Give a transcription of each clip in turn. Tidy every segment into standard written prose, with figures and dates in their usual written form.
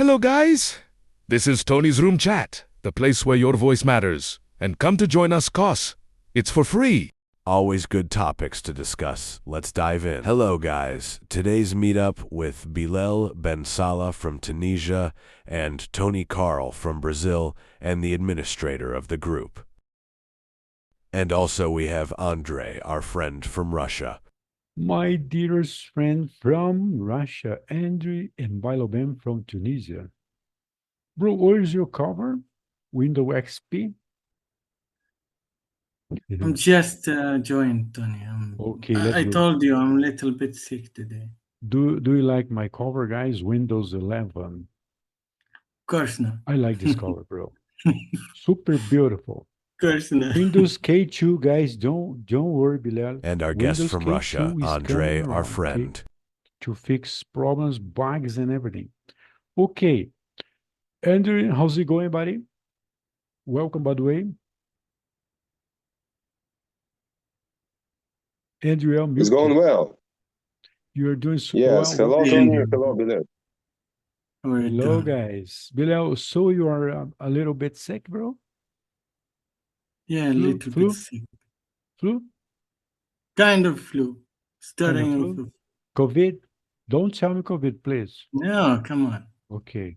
Hello, guys. This is Tony's Room Chat, the place where your voice matters. And come to join us, cause it's for free. Always good topics to discuss. Let's dive in. Hello, guys. Today's meetup with Bilal Ben Salah from Tunisia and Tony Carl from Brazil and the administrator of the group. And also we have Andre, our friend from Russia. My dearest friend from Russia, Andrew, and Bilal from Tunisia. Bro, where's your cover? Windows XP? I'm just joined, Tony. Okay, let's I go. told you I'm a little bit sick today. Do you like my cover, guys? Windows 11. Of course not. I like this cover, bro. Super beautiful. Of course not. Windows K2, guys, don't worry, Bilal. And our guest Windows from K2 Russia, is Andre, coming our around, friend. okay, to fix problems, bugs, and everything. Okay, Andrew, how's it going, buddy? Welcome, by the way. Andrew, It's going well. You're doing so Yes. well. Hello, Yeah. Tony. Hello, Bilal. How are you Hello, doing? guys. Bilal, so you are a little bit sick, bro? Yeah, a Flu? little Flu? bit sick. Flu? Kind of flu. Kind of Starting flu? with COVID? Don't tell me COVID, please. no, come on. Okay.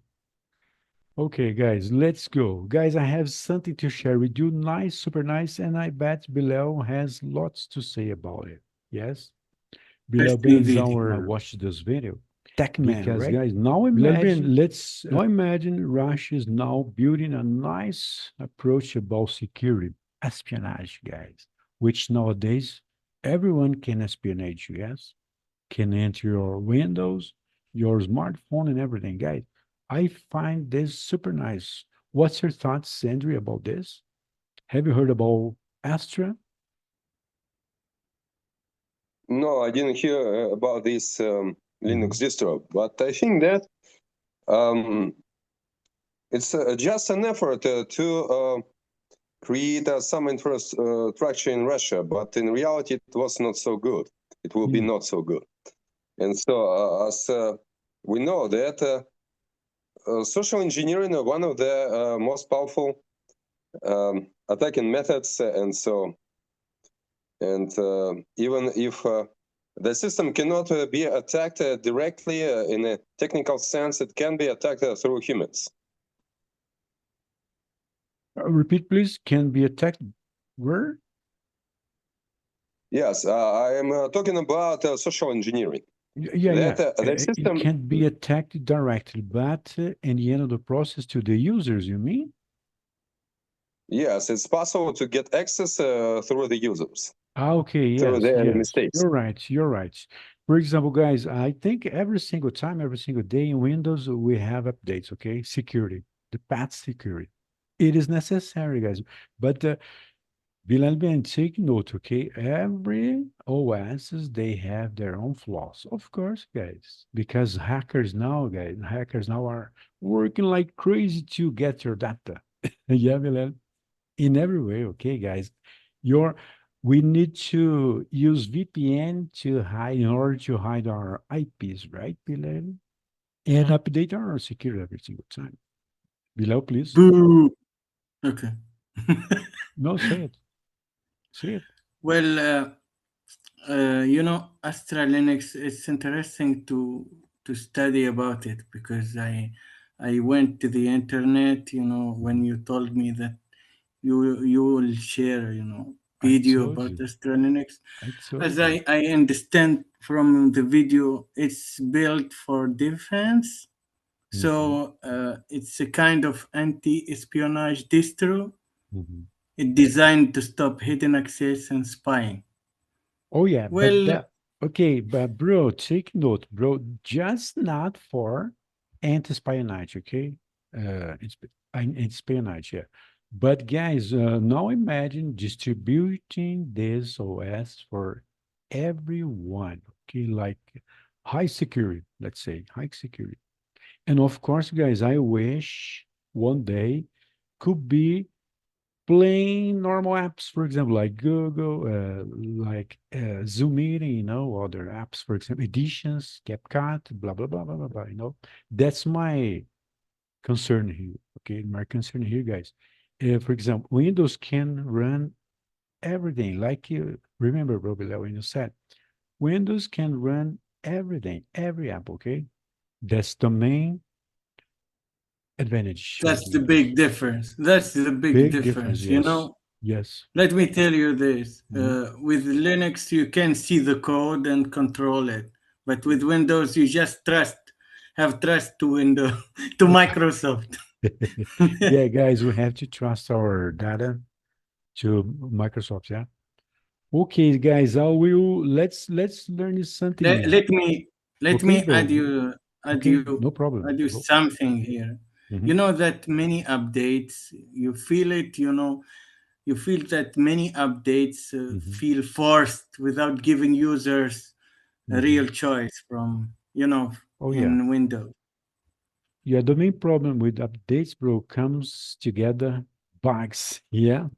Okay, guys, let's go. Guys, I have something to share with you. Nice, super nice, and I bet Bilal has lots to say about it. Yes? Bilal Interesting is video. our watch this video. Tech man, Because, right? guys, now imagine, now imagine Russia is now building a nice, approachable security, espionage, guys, which nowadays everyone can espionage you, yes? Can enter your Windows, your smartphone, and everything, guys. I find this super nice. What's your thoughts, Sandri, about this? Have you heard about Astra? No, I didn't hear about this Linux distro, but I think that it's just an effort to create some infrastructure in Russia, but in reality, it was not so good. It will be not so good. And so, as we know that social engineering is one of the most powerful attacking methods, and so, and even if the system cannot be attacked directly in a technical sense, it can be attacked through humans. Repeat, please. Can be attacked where? Yes, I am talking about social engineering. Yeah. The system It can't be attacked directly, but in the end of the process to the users, you mean? Yes, it's possible to get access through the users. Okay, through yes, their yes. mistakes. You're right. For example, guys, I think every single time, every single day in Windows, we have updates, okay? Security, the patch security. It is necessary, guys. But Bilal Ben, take note, okay? Every OSs, they have their own flaws, of course, guys. Because hackers now are working like crazy to get your data. Yeah, Bilal. In every way, okay, guys. We need to use VPN to hide in order to hide our IPs, right, Bilal? And update our security every single time. Bilal, please. Boo. Okay. No, say it. Say it. Well, you know, Astra Linux. It's interesting to study about it because I went to the internet. You know, when you told me that you will share, you know, I video told about you. Astra Linux. I told As you. I understand from the video, it's built for defense. So it's a kind of anti-espionage distro. Mhm. It's designed to stop hidden access and spying. Oh, yeah, but Well, okay, but bro, take note, bro, just not for anti-espionage, okay? Espionage, yeah. But guys, now imagine distributing this OS for everyone, okay? Like high security, let's say, high security. And of course, guys, I wish one day could be plain normal apps, for example, like Google, Zoom meeting, you know, other apps, for example, editions, CapCut, blah, blah, blah, blah, blah, blah, you know. That's my concern here. Okay, my concern here, guys. For example, Windows can run everything. Like you remember, Robert, when you said Windows can run everything, every app. Okay, that's the main advantage of That's the Windows. big difference. That's the big Big difference, difference. You yes. know, Yes. let me tell you this. Mhm. With Linux, you can see the code and control it. But with Windows, you just have trust to Windows, to Microsoft. Yeah, guys, we have to trust our data to Microsoft, yeah. Okay, guys, let's learn something Let, new. let me let Okay, me bro. Okay, no problem, add you bro. something here. You Mhm, know that many updates, you feel it, you feel that many updates mhm, feel forced without giving users a real mhm. choice from, Oh yeah. in Windows. Yeah, the main problem with updates, bro, comes together bugs. Yeah.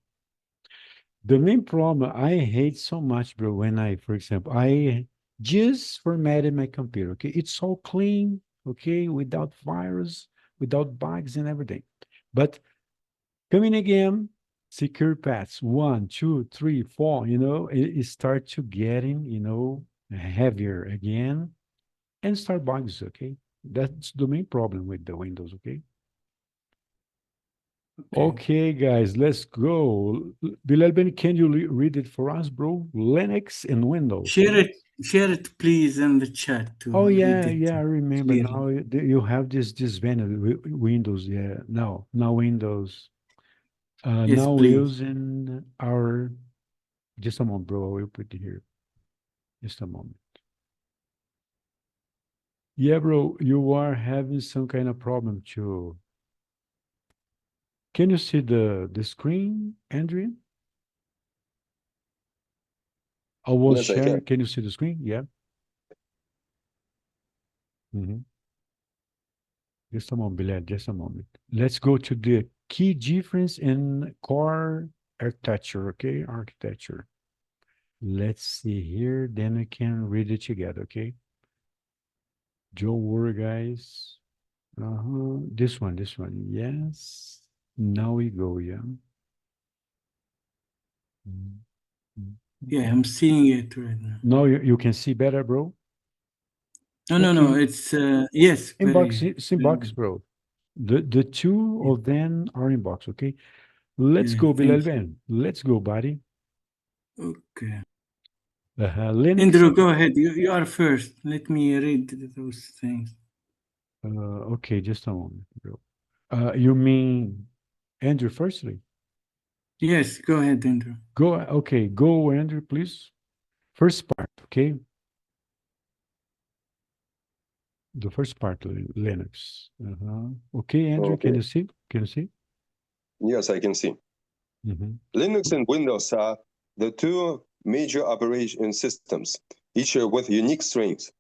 The main problem I hate so much, bro, when for example, I just formatted my computer. Okay, it's all clean, okay, without virus, without bugs and everything. But coming again, secure paths 1, 2, 3, 4, it start to getting, heavier again and start bugs, okay? That's the main problem with the Windows, okay? Okay. Okay, guys, let's go. Bilal Ben, can you read it for us, bro? Linux and Windows. Share it, please, in the chat to Oh read yeah, it yeah, I remember clearly. now. You have this banner, Windows. Yeah, now Windows. Yes, Now we're please. using our. Just a moment, bro. I will put it here. Just a moment. Yeah, bro, you are having some kind of problem too. Can you see the screen, Andrea? I was Yes, I can. sharing. Can you see the screen? Yeah. Mhm. Just a moment, Bilal. Just a moment. Let's go to the key difference in core architecture. Okay, architecture. Let's see here. Then we can read it together. Okay. Don't worry, guys. This one. This one. Yes. Now we go. Yeah. Mhm. Yeah, I'm seeing it right now. Now you can see better, bro. No. Okay. It's yes, Inbox, very. it's inbox, bro. The two Yeah, of them are inbox. Okay. Let's yeah, go, Bilal thank you. Ben. Let's go, buddy. Okay. Linux. Andrew, go ahead. You are first. Let me read those things. Okay, just a moment, bro. You mean Andrew firstly? Yes, go ahead, Andrew. Go. Okay, go, Andrew, please. First part. Okay. The first part, Linux. Okay, Andrew, can Okay. you see? Can you see? Yes, I can see. Mhm. Linux and Windows are the two major operation systems, each with unique strengths.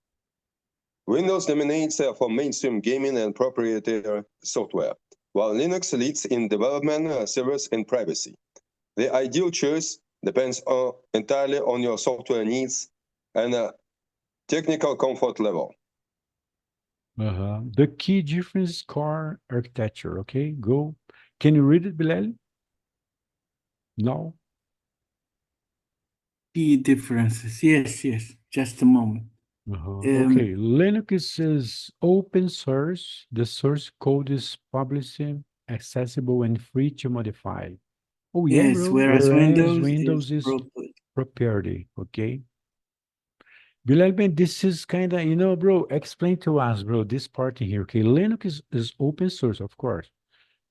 Windows dominates for mainstream gaming and proprietary software, while Linux leads in development, service, and privacy. The ideal choice depends entirely on your software needs and technical comfort level. The key difference core architecture. Okay, go. Can you read it, Bilal? No. Key differences. Yes. Just a moment. Okay, Linux is open source. The source code is publicly accessible and free to modify. Oh yeah, Yes, bro. whereas Whereas Windows is Windows is proper. proprietary. Okay. Bilal Ben, this is kind of, bro, explain to us, bro, this part in here. Okay, Linux is open source, of course.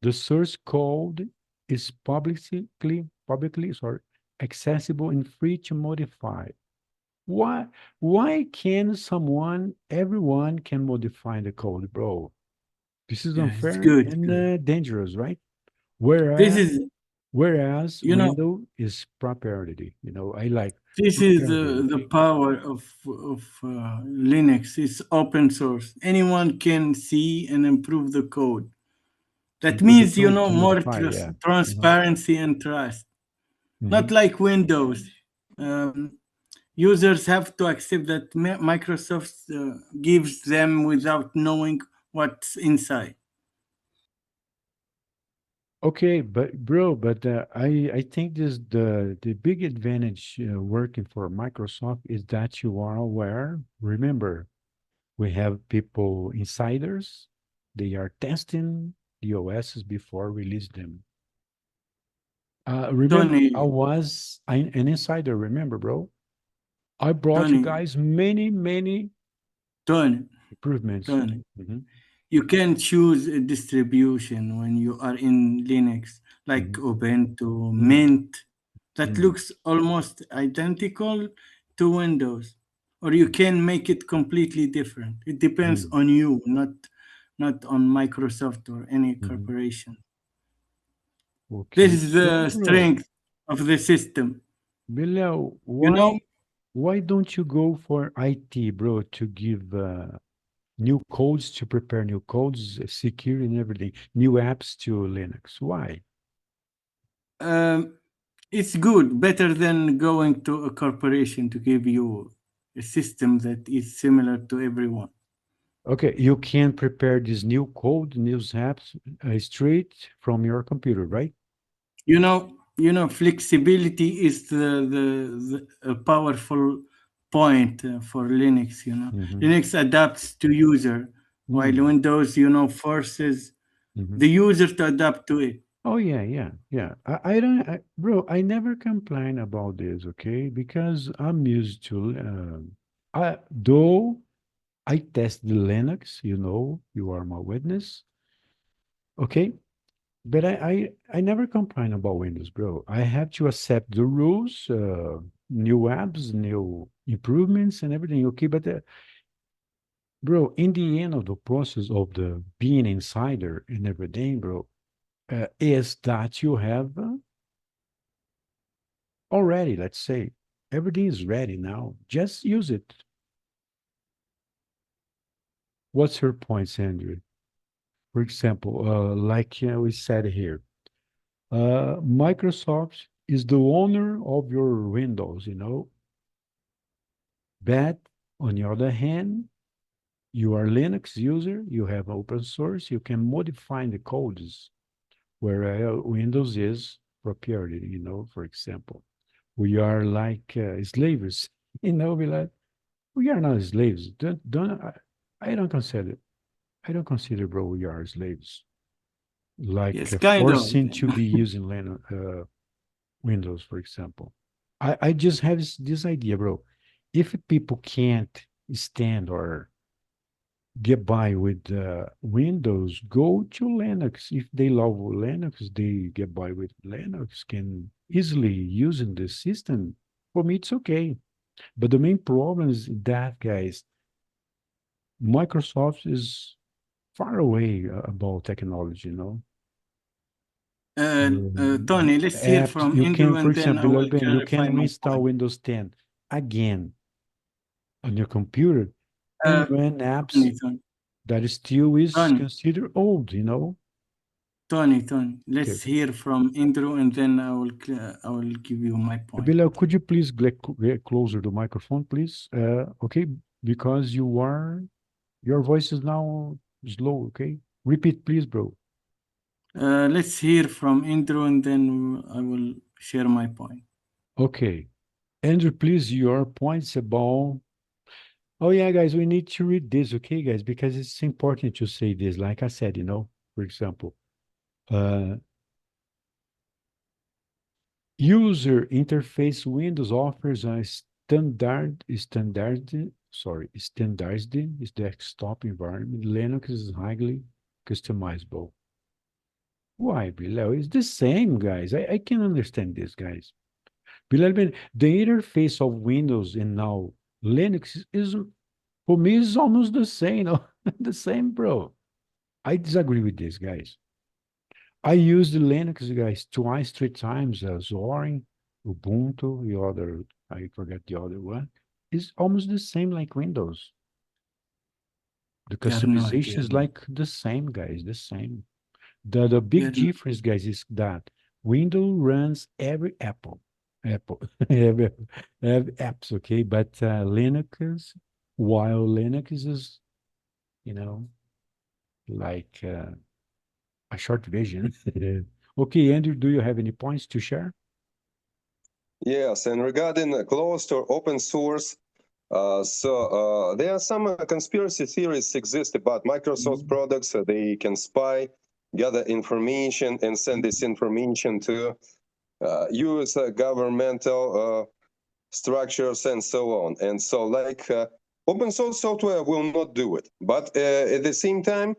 The source code is publicly, sorry, accessible and free to modify. Why why can everyone can modify the code, bro? This is Yeah, it's unfair good. and Good. dangerous, right? This Whereas is, whereas you know, Windows is proprietary. I like this is proprietary, the okay? power of Linux. It's open source. Anyone can see and improve the code. That Improve the means, code to more modify, yeah. Uh-huh. transparency and trust. Not Mhm. like Windows. Um, Users have to accept that Microsoft gives them without knowing what's inside. Okay, but bro, I think this the big advantage working for Microsoft is that you are aware. Remember, we have people insiders. They are testing the OSs before release them. Remember, I Tony, was an insider. Remember, bro? I brought you Tony, guys many Tony, improvements. Tony. Mhm, You can choose a distribution when you are in Linux, like mhm, Ubuntu, mm, Mint, that mm, looks almost identical to Windows, or you can make it completely different. It depends mm, on you, not on Microsoft or any mhm. corporation. This Okay, is so the bro, strength of the system. Bilal, You know, why don't you go for IT, bro, to give new codes to prepare new codes, secure and everything, new apps to Linux? Why? um, it's good, better than going to a corporation to give you a system that is similar to everyone. Okay, you can prepare this new code, new apps straight from your computer, right? Flexibility is a powerful point for Linux. Mm-hmm. Linux adapts to user, while Mm, Windows, forces mm-hmm. the user to adapt to it. Oh yeah, yeah, yeah. I don't, bro. I never complain about this, okay? Because I'm used to. Though I test the Linux, you are my witness, okay? But I never complain about Windows, bro. I have to accept the rules, new apps, new improvements, and everything, okay? But bro, in the end of the process of the being insider and everything, bro, is that you have already, let's say, everything is ready now. Just use it. What's your point, Andrew? For example, like we said here, Microsoft is the owner of your Windows, but on the other hand, you are Linux user, you have open source, you can modify the codes where Windows is proprietary, for example. We are like slaves, we are not slaves. I don't consider, bro, we are slaves. Like Yes, kind of. forcing to be using Windows, for example. I just have this idea, bro. If people can't stand or get by with Windows, go to Linux. If they love Linux, they get by with Linux, can easily using the system. For me, it's okay. But the main problem is that, guys, Microsoft is far away about technology, Tony, let's hear Apps, from you Andrew can, for and then I example, will Urban, you clarify can my reinstall point. Windows 10 again on your computer and Uh, run apps Tony, that still is Tony, considered old. Tony, Okay, let's okay. hear from Andrew and then I will give you my point. Bilal, could you please get closer to the microphone, please? Okay, because your voice is now slow, okay? Repeat, please, bro. Let's hear from Andrew and then I will share my point. Okay. Andrew, please, your points about. Oh, yeah, guys, we need to read this, okay, guys, because it's important to say this. Like I said, for example, uh, user interface Windows offers a standardized desktop environment. Linux is highly customizable. Why, Bilal? It's the same, guys. I can understand this, guys. Bilal, the interface of Windows and now Linux is, for me, is almost the same. The same, bro. I disagree with this, guys. I use the Linux, guys, twice, three times. Zorin, Ubuntu, the other, I forget the other one. It's almost the same like Windows. The You're not, customization you're is not. like the same, guys, the same. The big You're not. difference, guys, is that Windows runs every Apple, every, every apps, okay? But while Linux is, you know, like a short version Okay, Andrew, do you have any points to share? Yes, and regarding closed or open source, there are some conspiracy theories exist about Microsoft products. They can spy, gather information, and send this information to US governmental structures and so on. And so, like, open source software will not do it. But at the same time,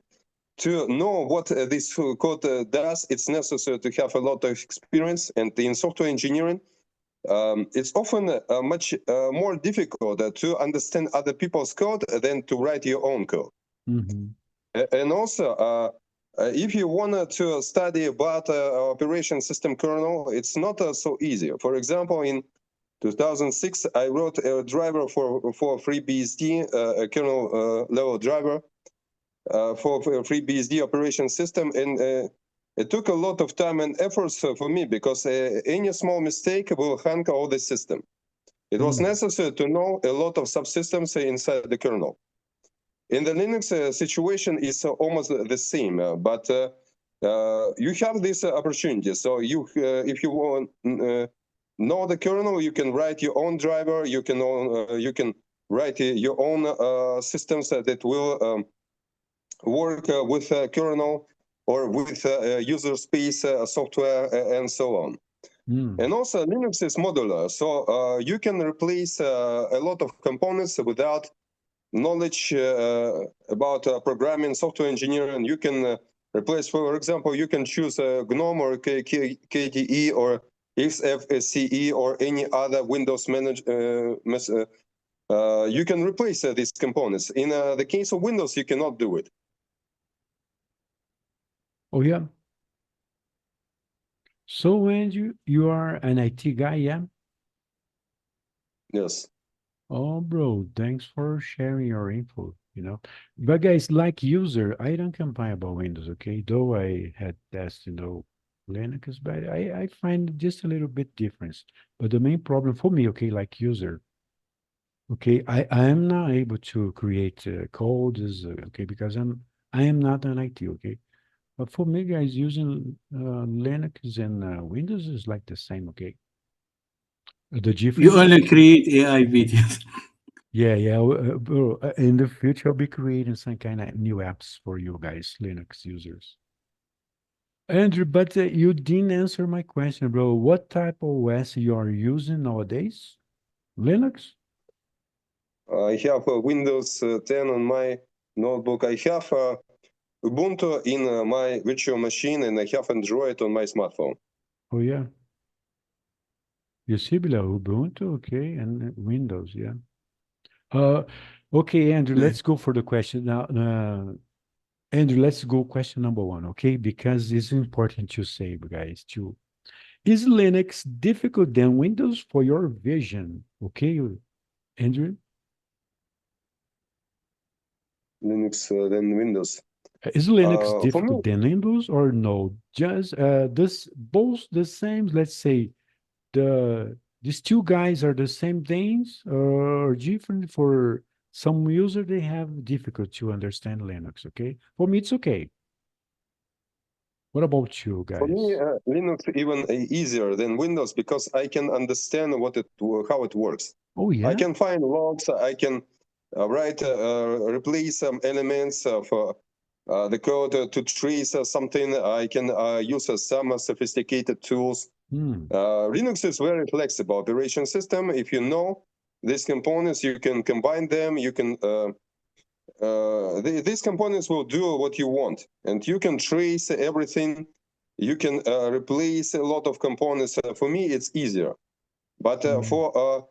to know what this code does, it's necessary to have a lot of experience. And in software engineering, it's often much more difficult to understand other people's code than to write your own code. Mhm. And also, if you wanted to study about operation system kernel, it's not so easy. For example, in 2006, I wrote a driver for FreeBSD, a kernel level driver for FreeBSD operation system, and it took a lot of time and efforts for me because any small mistake will hang all the system. It was necessary to know a lot of subsystems inside the kernel. In the Linux situation, is almost the same, but you have this opportunity. So you, if you want know the kernel, you can write your own driver. You can write your own systems that will work with kernel or with user space software and so on. And also Linux is modular, so you can replace a lot of components without knowledge about programming, software engineering. You can replace, for example, you can choose GNOME or KDE or XFCE or any other Windows you can replace these components. In the case of Windows, you cannot do it. Oh, yeah. So, Andrew, you are an IT guy, yeah? Yes. Oh, bro, thanks for sharing your info, But guys, like user, I don't complain about Windows, okay? Though I had tested, Linux, but I find just a little bit difference. But the main problem for me, okay, like user, okay, I am not able to create codes, okay, because I am not an IT, okay? But for me, guys, using Linux and Windows is like the same, okay? The difference. You only create AI videos. Yeah, bro. In the future, I'll be creating some kind of new apps for you guys, Linux users. Andrew, but you didn't answer my question, bro. What type of OS you are using nowadays? Linux? I have Windows 10 on my notebook. I have Ubuntu in my virtual machine, and I have Android on my smartphone. Oh, yeah. You see below Ubuntu, okay, and Windows, yeah. Okay, Andrew, let's go for the question now. Andrew, let's go question number one, okay? Because it's important to say, guys, too. Is Linux difficult than Windows for your vision? Okay, Andrew? Linux than Windows. Is Linux For me, difficult than Windows or no? Just this both the same, let's say these two guys are the same things or different for some user they have difficult to understand Linux, okay? For me, it's okay. What about you for me, guys? Linux even easier than Windows because I can understand how it works. Oh, I yeah? can find logs. I can replace some elements of the code to trace something. I can use some sophisticated tools. Linux is very flexible operation system. If you know these components, you can combine them. You can these components will do what you want, and you can trace everything. You can replace a lot of components. For me, it's easier, but for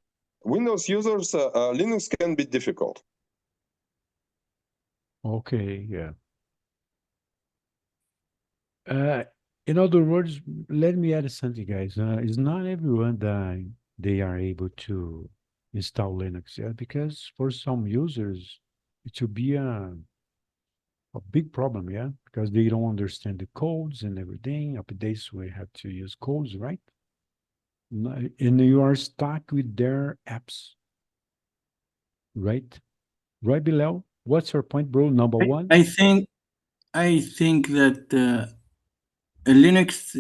Windows users, Linux can be difficult. Okay, yeah. In other words, let me add something, guys. It's not everyone that they are able to install Linux, yeah, because for some users, it will be a big problem, yeah, because they don't understand the codes and everything. Updates, we have to use codes, right? And you are stuck with their apps, right? Right, Bilal? What's your point, bro? Number one? I think that Linux,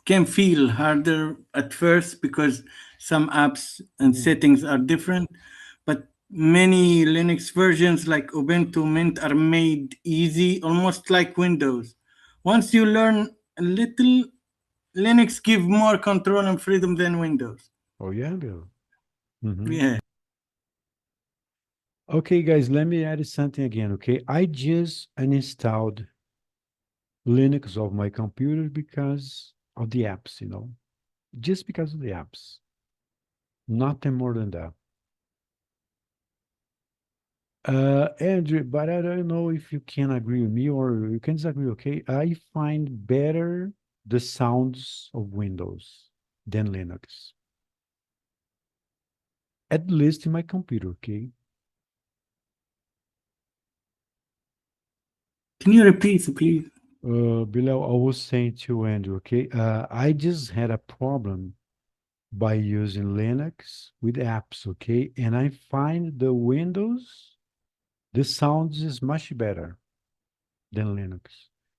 can feel harder at first because some apps and settings are different, but many Linux versions like Ubuntu Mint are made easy, almost like Windows. Once you learn a little, Linux give more control and freedom than Windows. Oh yeah, Bill. Mhm. Yeah. Okay, guys, let me add something again. Okay, I just uninstalled Linux of my computer because of the apps, just because of the apps. Nothing more than that. Andrew, but I don't know if you can agree with me or you can disagree, okay? I find better the sounds of Windows than Linux. At least in my computer, okay? Can you repeat, please? Bilal, I was saying to Andrew, okay? I just had a problem by using Linux with apps, okay? And I find the Windows, the sounds is much better than Linux,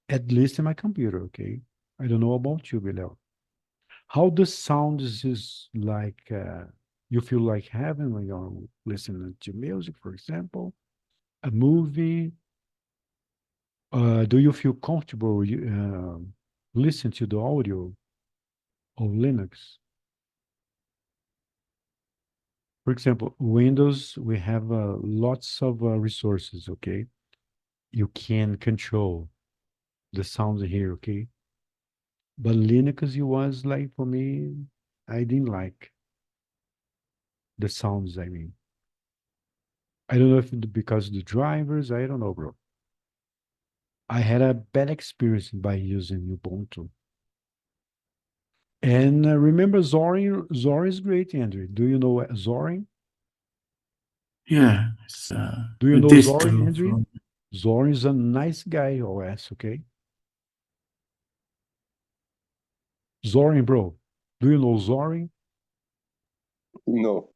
at least in my computer, okay? I don't know about you, Bilal. How the sound is like you feel like having when you're listening to music, for example, a movie. Do you feel comfortable listen to the audio of Linux? For example, Windows, we have lots of resources, okay? You can control the sounds here, okay? But Linux, it was like, for me, I didn't like the sounds, I mean. I don't know if it's because of the drivers, I don't know, bro. I had a bad experience by using Ubuntu. And remember Zorin? Zorin is great, Andrew. Do you know Zorin? Yeah, it's Do you a know Zorin, distro Andrew? from. Zorin is a nice guy, OS, okay? Zorin, bro. Do you know Zorin? No.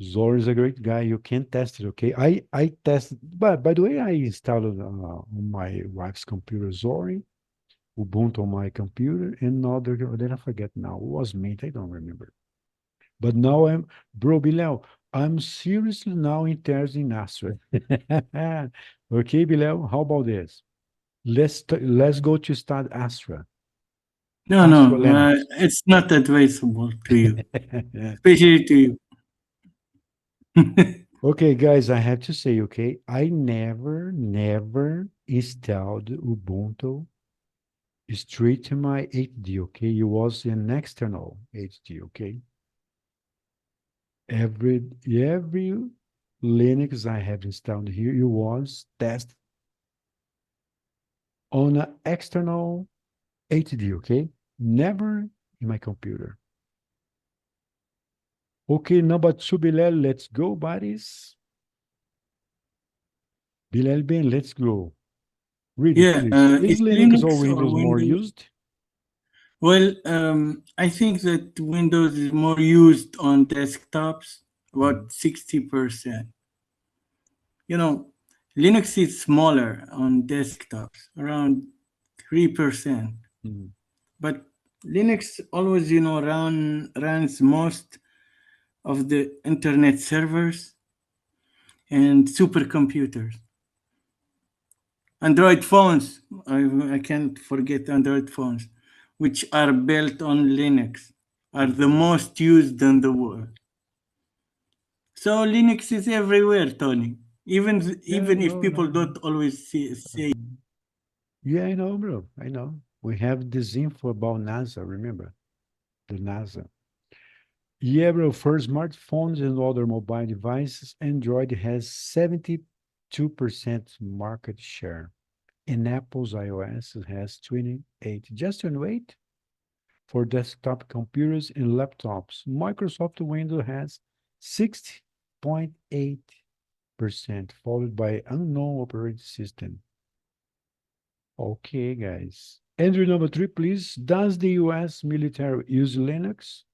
Zorin is a great guy. You can test it, okay? I tested, but by the way, I installed on my wife's computer Zorin, Ubuntu on my computer, and other, then I forget now. It was Mint, I don't remember. But now bro, Bilal, I'm seriously now interested in Astra. Okay, Bilal, how about this? Let's go to start Astra. No, Astra no, Linux. it's not advisable to you, especially to you. Okay, guys, I have to say, okay, I never installed Ubuntu straight to my HD, okay? It was an external HD, okay? Every Linux I have installed here, it was tested on an external HD, okay? Never in my computer. Okay, number two, Bilal, let's go, buddies. Bilal Ben, let's go. Read it, Yeah, please. Is is Linux or Linux or Windows more Windows? used? Well, I think that Windows is more used on desktops, about 60%. You know, Linux is smaller on desktops, around 3%. Mhm. But Linux always, runs most of the internet servers and supercomputers. Android phones, I can't forget Android phones, which are built on Linux, are the most used in the world. So Linux is everywhere, Tony. Even Yeah, I even if know, people no, no. don't always say. Yeah, I know, bro. I know. We have this info about NASA, remember? The NASA. Yeah, bro, for smartphones and other mobile devices, Android has 72% market share. And Apple's iOS has 28. Just 28 for desktop computers and laptops. Microsoft Windows has 60.8%, followed by unknown operating system. Okay, guys. Andrew, number three, please. Does the US military use Linux?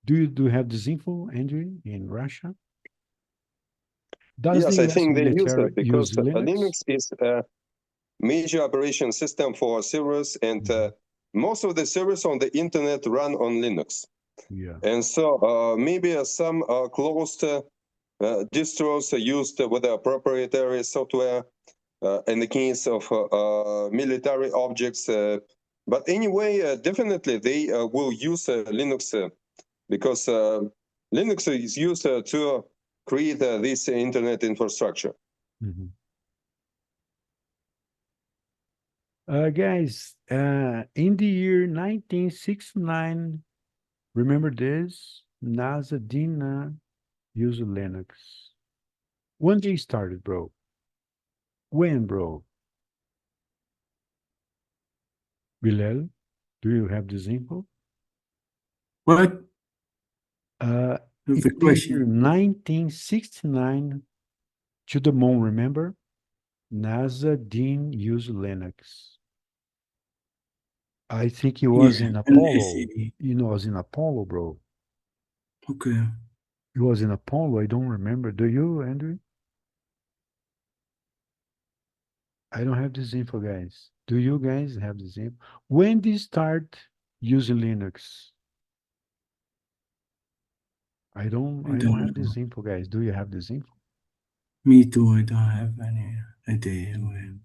Do you have this info, Andrew, in Russia? Does the Yes, I US think they use military it use because Linux? Linux is major operation system for servers, and most of the servers on the internet run on Linux. Yeah. And so maybe some closed distros are used with a proprietary software in the case of military objects. But anyway, definitely they will use Linux because Linux is used to create this internet infrastructure. Mhm. Guys, in the year 1969, remember this? NASA didn't use Linux. When they started, bro? When, bro? Bilal, do you have this info? What In is the the year question? 1969, to the moon, remember? NASA didn't use Linux. I think it was Yeah, in and Apollo. SE. It was in Apollo, bro. Okay. It was in Apollo. I don't remember. Do you, Andrew? I don't have this info, guys. Do you guys have this info? When did you start using Linux? I don't have know. this info, guys. Do you have this info? Me too. I don't have any idea. Mhm.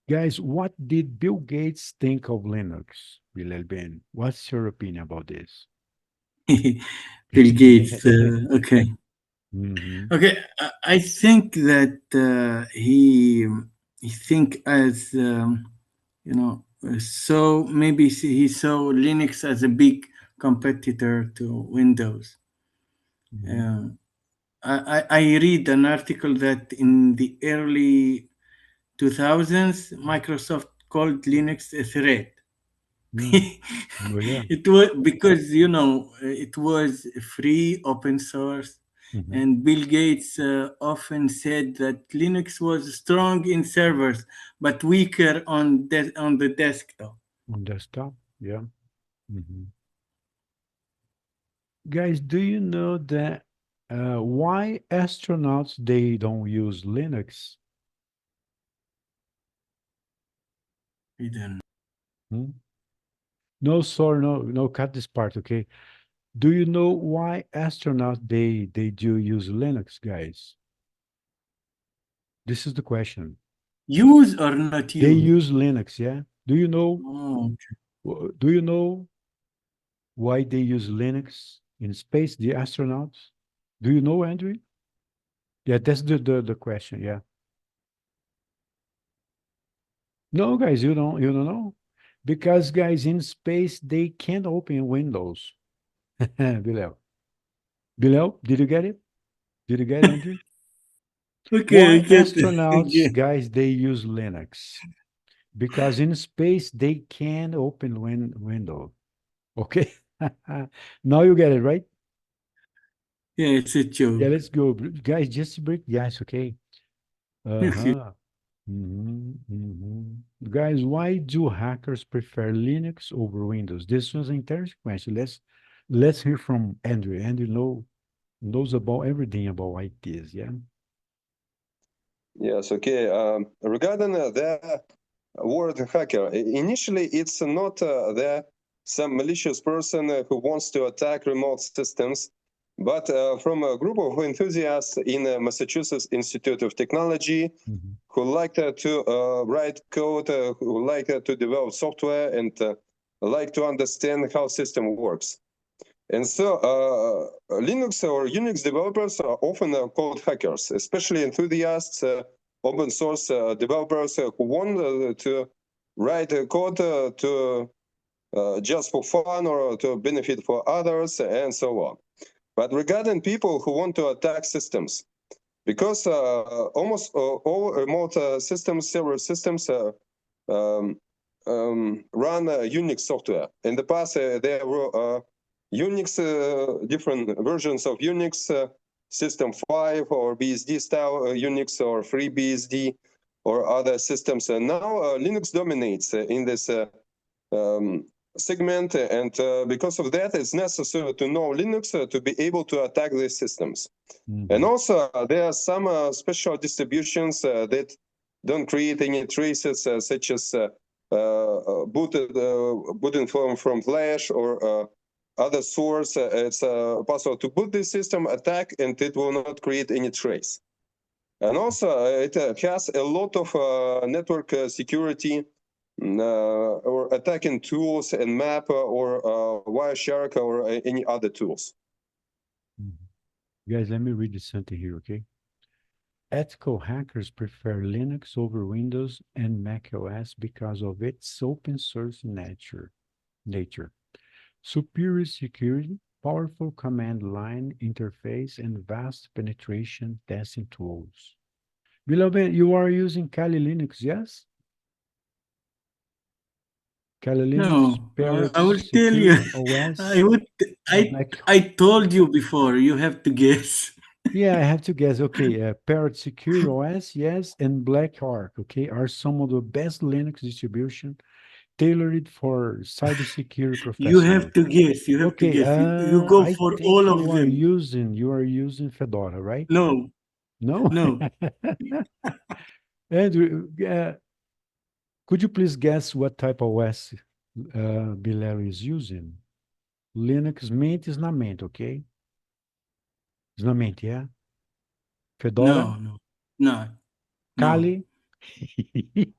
Guys, what did Bill Gates think of Linux, Bilal Ben? What's your opinion about this? Bill Gates. Okay. Mhm. Okay. I think that he think as you know. So maybe he saw Linux as a big competitor to Windows. Mhm. I read an article that in the early 2000s, Microsoft called Linux a threat. Mm. Oh, yeah. It was because it was free, open source, Mhm. and Bill Gates often said that Linux was strong in servers but weaker on the desktop. On desktop, yeah. Mhm. Guys, do you know that why astronauts they don't use Linux? I don't know. Hmm? No, sorry, no, cut this part, okay? Do you know why astronauts they do use Linux, guys? This is the question. Use or not They use? use Linux, yeah? Do you know Oh, do you know why they use Linux in space, the astronauts? Do you know, Andrew? Yeah, that's the question, yeah. No, guys, you don't know. Because guys, in space they can't open Windows. Bilal. Bilal, did you get it? Did you get it, Andrew? okay, I Why get it. astronauts, guys, they use Linux? Because in space they can't open Windows. Okay. Now you get it, right? Yeah, it's a Yeah, joke. let's go. Guys, just break the ice, okay? Okay. Uh-huh. Guys, why do hackers prefer Linux over Windows? This was an interesting question. Let's hear from Andrew. Andrew knows about everything about ITs, yeah? Yes, okay. Regarding the word hacker, initially it's not some malicious person who wants to attack remote systems, but from a group of enthusiasts in Massachusetts Institute of Technology Mhm. who like to write code, who like to develop software, and like to understand how system works. And so Linux or Unix developers are often called hackers, especially enthusiasts, open source developers who want to write code to just for fun or to benefit for others and so on. But regarding people who want to attack systems, because almost all remote systems, server systems, um, run Unix software. In the past, there were Unix, different versions of Unix, System 5 or BSD style Unix or FreeBSD or other systems. And now Linux dominates in this segment. And because of that, it's necessary to know Linux to be able to attack these systems. And Mhm. also, there are some special distributions that don't create any traces such as booting from flash or other source. It's possible to boot this system, attack, and it will not create any trace. And also, it has a lot of network security or attacking tools and map or Wireshark or any other tools. Guys, let me read something here, okay? Ethical hackers prefer Linux over Windows and Mac OS because of its open source nature. Superior security, powerful command line interface, and vast penetration testing tools. Beloved, you are using Kali Linux, yes? Kali Linux, No, Parrot I will tell you. OS. I told you before. You have to guess. Yeah, I have to guess. Okay, Parrot Secure OS, yes, and Blackheart, okay, are some of the best Linux distribution tailored for cybersecurity professionals. You have to guess. You have to Okay, guess. You go I for think all you of are them. you are using Fedora, right? No, No? no. Andrew, could you please guess what type of OS Bilal is using? Linux Mint is not Mint, okay? It's not Mint, yeah? Fedora? No. Kali?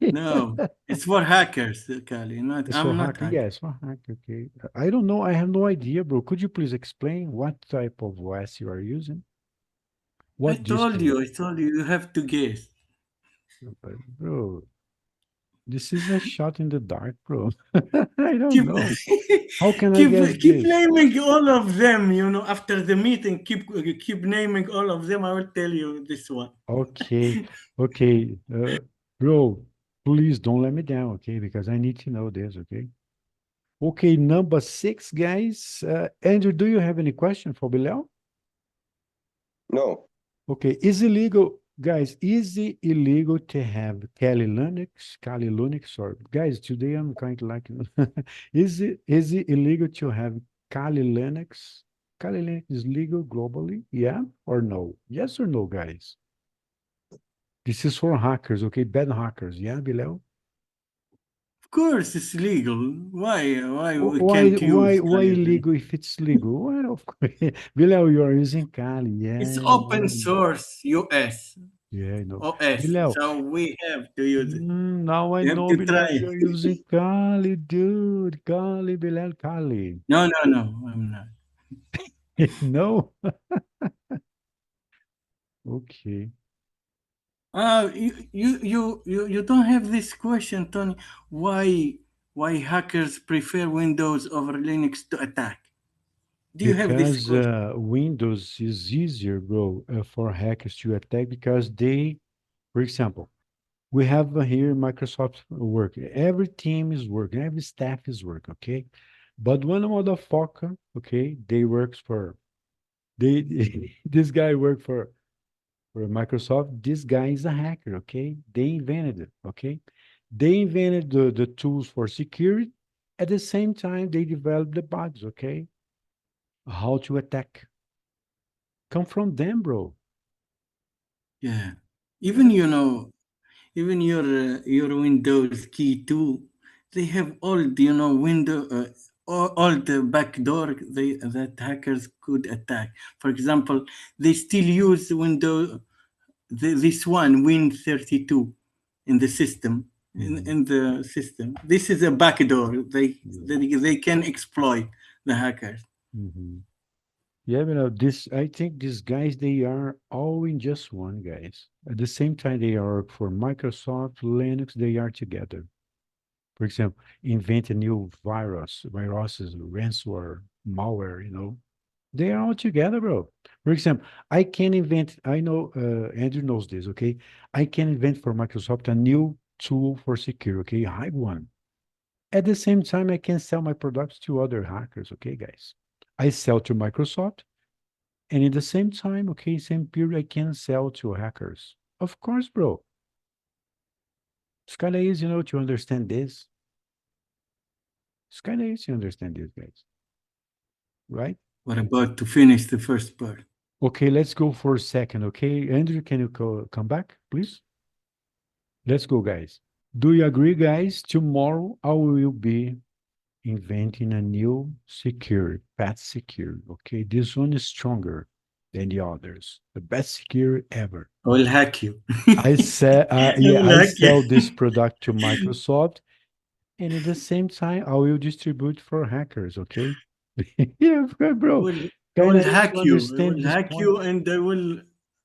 No. It's for hackers, Kali. It's I'm for not hacker. hacker. Yeah, it's for hacker. Okay. I don't know. I have no idea, bro. Could you please explain what type of OS you are using? I What told distro? you. You have to guess. Bro, this is a shot in the dark, bro. I don't Keep, know. How can I guess keep this? naming all of them. After the meeting, keep naming all of them. I will tell you this one. Okay. Okay. Bro, please don't let me down, okay? Because I need to know this, okay? Okay, number 6, guys. Andrew, do you have any question for Bilal? No. Okay, is illegal, guys, is it illegal to have Kali Linux, or guys, today I'm kind of like, is it illegal to have Kali Linux? Kali Linux is legal globally, yeah or no? Yes or no, guys? This is for hackers, okay, bad hackers, yeah, Bilal? Of course, it's legal. Why we Why can't use Kali? illegal if it's legal? Well, of course, Bilal, you are using Kali, yeah. It's open source US. Yeah, I know. OS. Bilal, So we have to use it. now I You have know, to Bilal, try. you're using Kali, dude. Kali, Bilal, Kali. No, I'm not. No? Okay. You don't have this question, Tony. Why hackers prefer Windows over Linux to attack? Do you have this Because question? Windows is easier, bro, for hackers to attack because they, for example, we have here Microsoft work. Every team is working, every staff is working, okay? But one motherfucker, okay, this guy worked for Microsoft. This guy is a hacker, okay? They invented it, okay? They invented the tools for security. At the same time, they developed the bugs, okay? How to attack. Come from them, bro. Yeah. Even even your Windows key too, they have all window all the backdoor that hackers could attack. For example, they still use this one Win32 in the system. In the system, this is a backdoor. They can exploit the hackers. Yeah, I think these guys, they are all in just one, guys. At the same time, they are for Microsoft, Linux, they are together. For example, invent a new viruses, ransomware, malware, they are all together, bro. For example, I know Andrew knows this, okay? I can invent for Microsoft a new tool for security, okay? Hive one. At the same time, I can sell my products to other hackers, okay, guys? I sell to Microsoft, and in the same time, okay, same period, I can sell to hackers. Of course, bro. It's kind of easy, to understand this. It's kind of easy to understand this, guys. Right? What about to finish the first part? Okay, let's go for a second, okay? Andrew, can you come back, please? Let's go, guys. Do you agree, guys? Tomorrow I will be inventing a new secure, path secure. Okay, this one is stronger than the others. The best secure ever. I will hack you. I said, I yeah, will I hack you. sell this product to Microsoft, and at the same time, I will distribute for hackers. Okay, yeah, bro. I Kind will of need hack to you. I understand will this hack point. you, and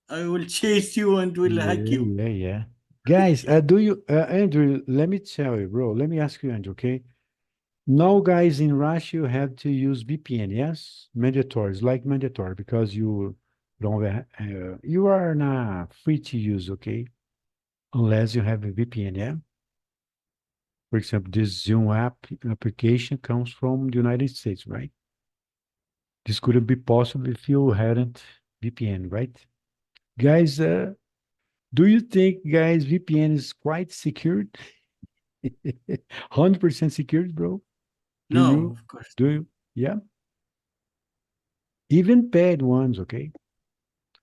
I will chase you and will hack you. Yeah. Guys, Andrew, let me tell you, bro. Let me ask you, Andrew, okay? Now, guys, in Russia, you have to use VPN, yes? Mandatory. It's like mandatory because you don't you are not free to use, okay? Unless you have a VPN, yeah? For example, this Zoom application comes from the United States, right? This couldn't be possible if you hadn't VPN, right? Guys, do you think, guys, VPN is quite secured? 100% secured, bro? Do No, you? of course. Do you? Yeah. Even paid ones, okay?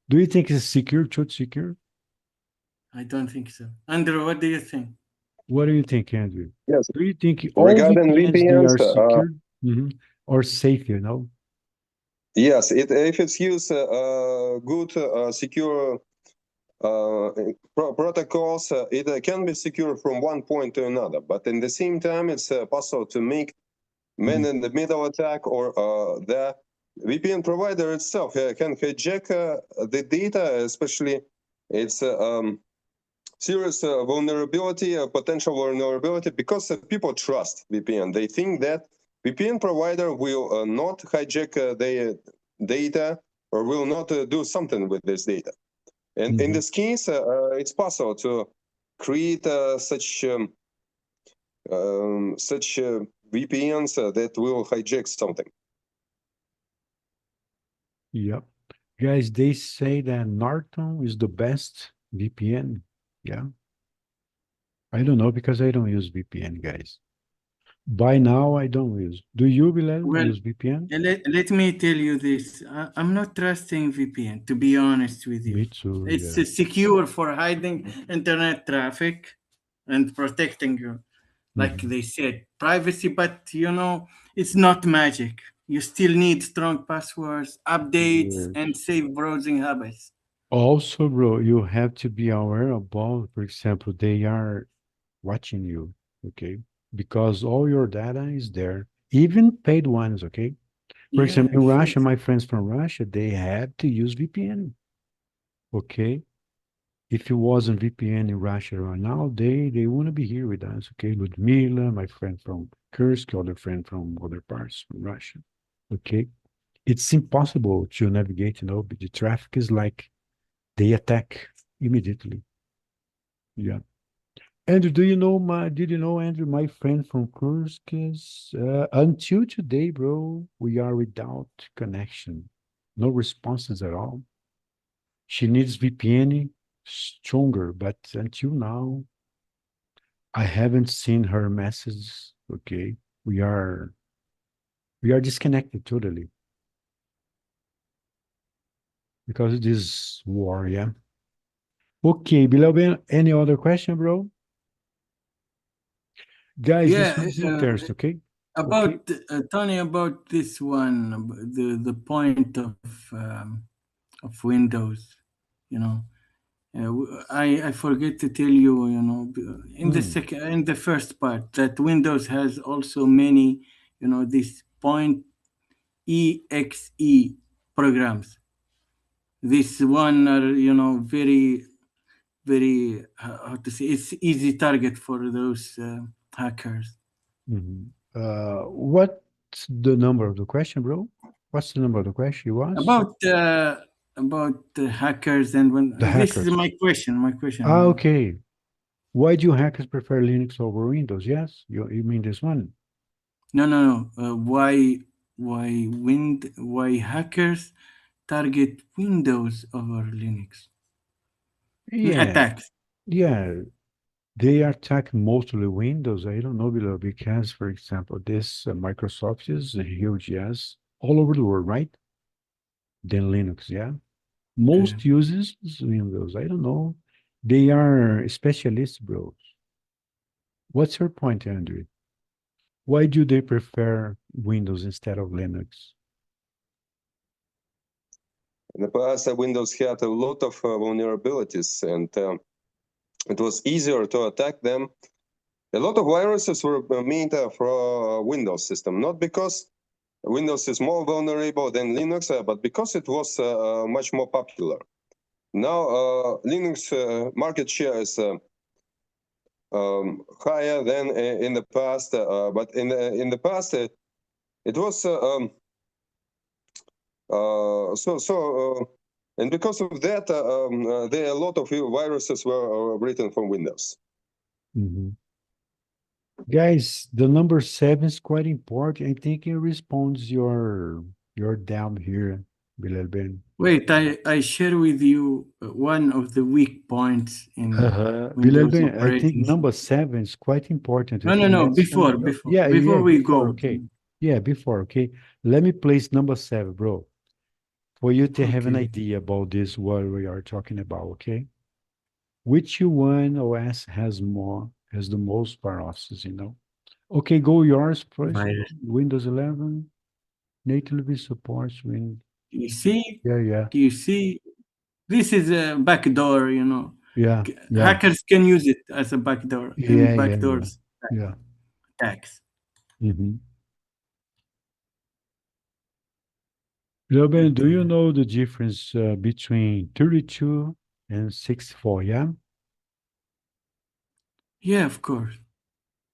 Do you think it's secure, truth secure? I don't think so. Andrew, what do you think? What do you think, Andrew? Yes. Do you think all Regarding VPNs they are VPNs, secured or safe, you know? yes, if it's used good, secure protocols, it can be secure from one point to another. But in the same time, it's possible to make man-in-the-middle attack, or the VPN provider itself can hijack the data, especially its serious vulnerability, potential vulnerability, because people trust VPN. They think that VPN provider will not hijack their data or will not do something with this data. And in this case, it's possible to create such VPNs that will hijack something. Yep. Guys, they say that Norton is the best VPN. Yeah. I don't know because I don't use VPN, guys. By now, I don't use. Do you, Bilal, Well, use VPN? let me tell you this. I'm not trusting VPN, to be honest with you. Me too, It's yeah. secure for hiding internet traffic and protecting you, like they said, privacy, but it's not magic. You still need strong passwords, updates, Yes. and safe browsing habits. Also, bro, you have to be aware about, for example, they are watching you, okay? Because all your data is there, even paid ones, okay? For example, in Yes, Russia, yes. my friends from Russia, they had to use VPN, okay? If it wasn't VPN in Russia right now, they wouldn't be here with us, okay? Ludmila, my friend from Kursk, other friend from other parts from Russia, okay? It's impossible to navigate, but the traffic is like they attack immediately. Yeah. Andrew, did you know, Andrew, my friend from Kursk is, until today, bro, we are without connection. No responses at all. She needs VPN stronger, but until now, I haven't seen her messages. Okay. We are disconnected totally because of this war, yeah. Okay, Bilal, any other question, bro? Guys, this Yeah, one is interesting, okay? Okay. about Tony, about this one, the point of Windows, you know. I forget to tell you, in the first part, that Windows has also many, these point exe programs. This one are, very, very, how to say, it's easy target for those hackers. Mhm. What's the number of the question, bro? What's the number of the question you asked? About the hackers, and when The this is hackers. my question. My question. Ah, okay. Why do hackers prefer Linux over Windows? Yes, you mean this one? No. Why hackers target Windows over Linux Yeah, attacks? yeah. They attack mostly Windows. I don't know below because, for example, this Microsoft is a huge yes all over the world, right? Then Linux, yeah. Okay. Most uses is Windows. I don't know. They are specialists, bro. What's your point, Andrew? Why do they prefer Windows instead of Linux? In the past, Windows had a lot of vulnerabilities, and it was easier to attack them. A lot of viruses were made for Windows system, not because Windows is more vulnerable than Linux, but because it was much more popular. Now, Linux market share is higher than in the past, but in the past it was and because of that, there are a lot of viruses were written from Windows. Mhm. Guys, the number 7 is quite important. I think it responds your down here, Bilal Ben. Wait, I share with you one of the weak points in Bilal Windows Ben, I think operating number system. 7 is quite important. No, Okay, no, let's before yeah, we before, go. okay. Yeah, before, okay. Let me place number 7, bro, for you to have an Okay. idea about this, what we are talking about, okay? Which one OS has the most viruses, you know? Okay, go yours first. Virus. Windows 11 natively supports Win. You see? Yeah. Do you see? This is a backdoor, you know. Yeah. Hackers can use it as a backdoor in Yeah. backdoors Yeah. attacks. Mm-hmm. Ruben, do you know the difference between 32 and 64? Yeah. Yeah, of course.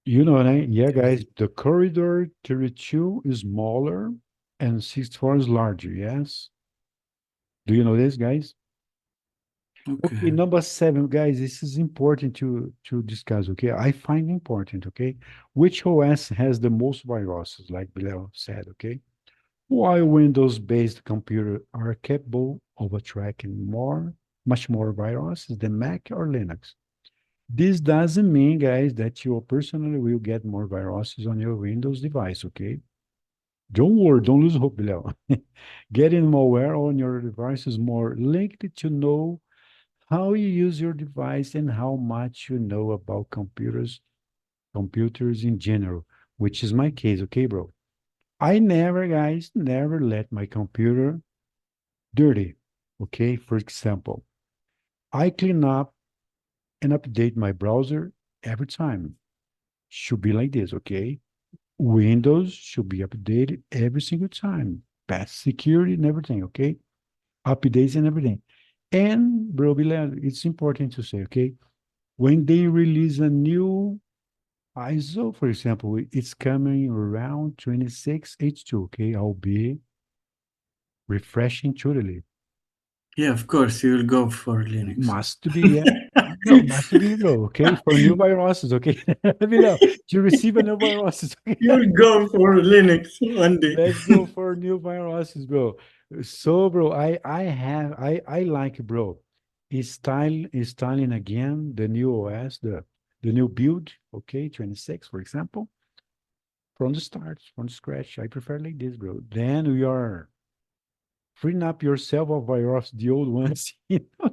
You know what I mean? Yeah, guys, the corridor 32 is smaller and 64 is larger. Yes. Do you know this, guys? Okay, Okay. number 7, guys, this is important to discuss, okay? I find important, okay? Which OS has the most viruses, like Bilal said, okay? While Windows-based computers are capable of attracting much more viruses than Mac or Linux. This doesn't mean, guys, that you personally will get more viruses on your Windows device, okay? Don't worry, don't lose hope, Bilal. Getting malware on your device is more likely to know how you use your device and how much you know about computers in general, which is my case, okay, bro? I never, guys, never let my computer dirty, okay? For example, I clean up and update my browser every time. Should be like this, okay? Windows should be updated every single time. Patch security and everything, okay? Updates and everything. And, bro, Bilal, it's important to say, okay? When they release a new ISO, for example, it's coming around 26H2, okay? I'll be refreshing totally. Yeah, of course, you will go for Linux. Must be, yeah. No, must be, bro, okay? For new viruses, okay? Below, to receive a new viruses, okay? You will go for Linux one day. Let's go for new viruses, bro. So, bro, I like, bro, installing again the new OS, the new build, okay, 26, for example, from the start, from scratch. I prefer like this, bro. Then we are freeing up yourself of virus, the old ones,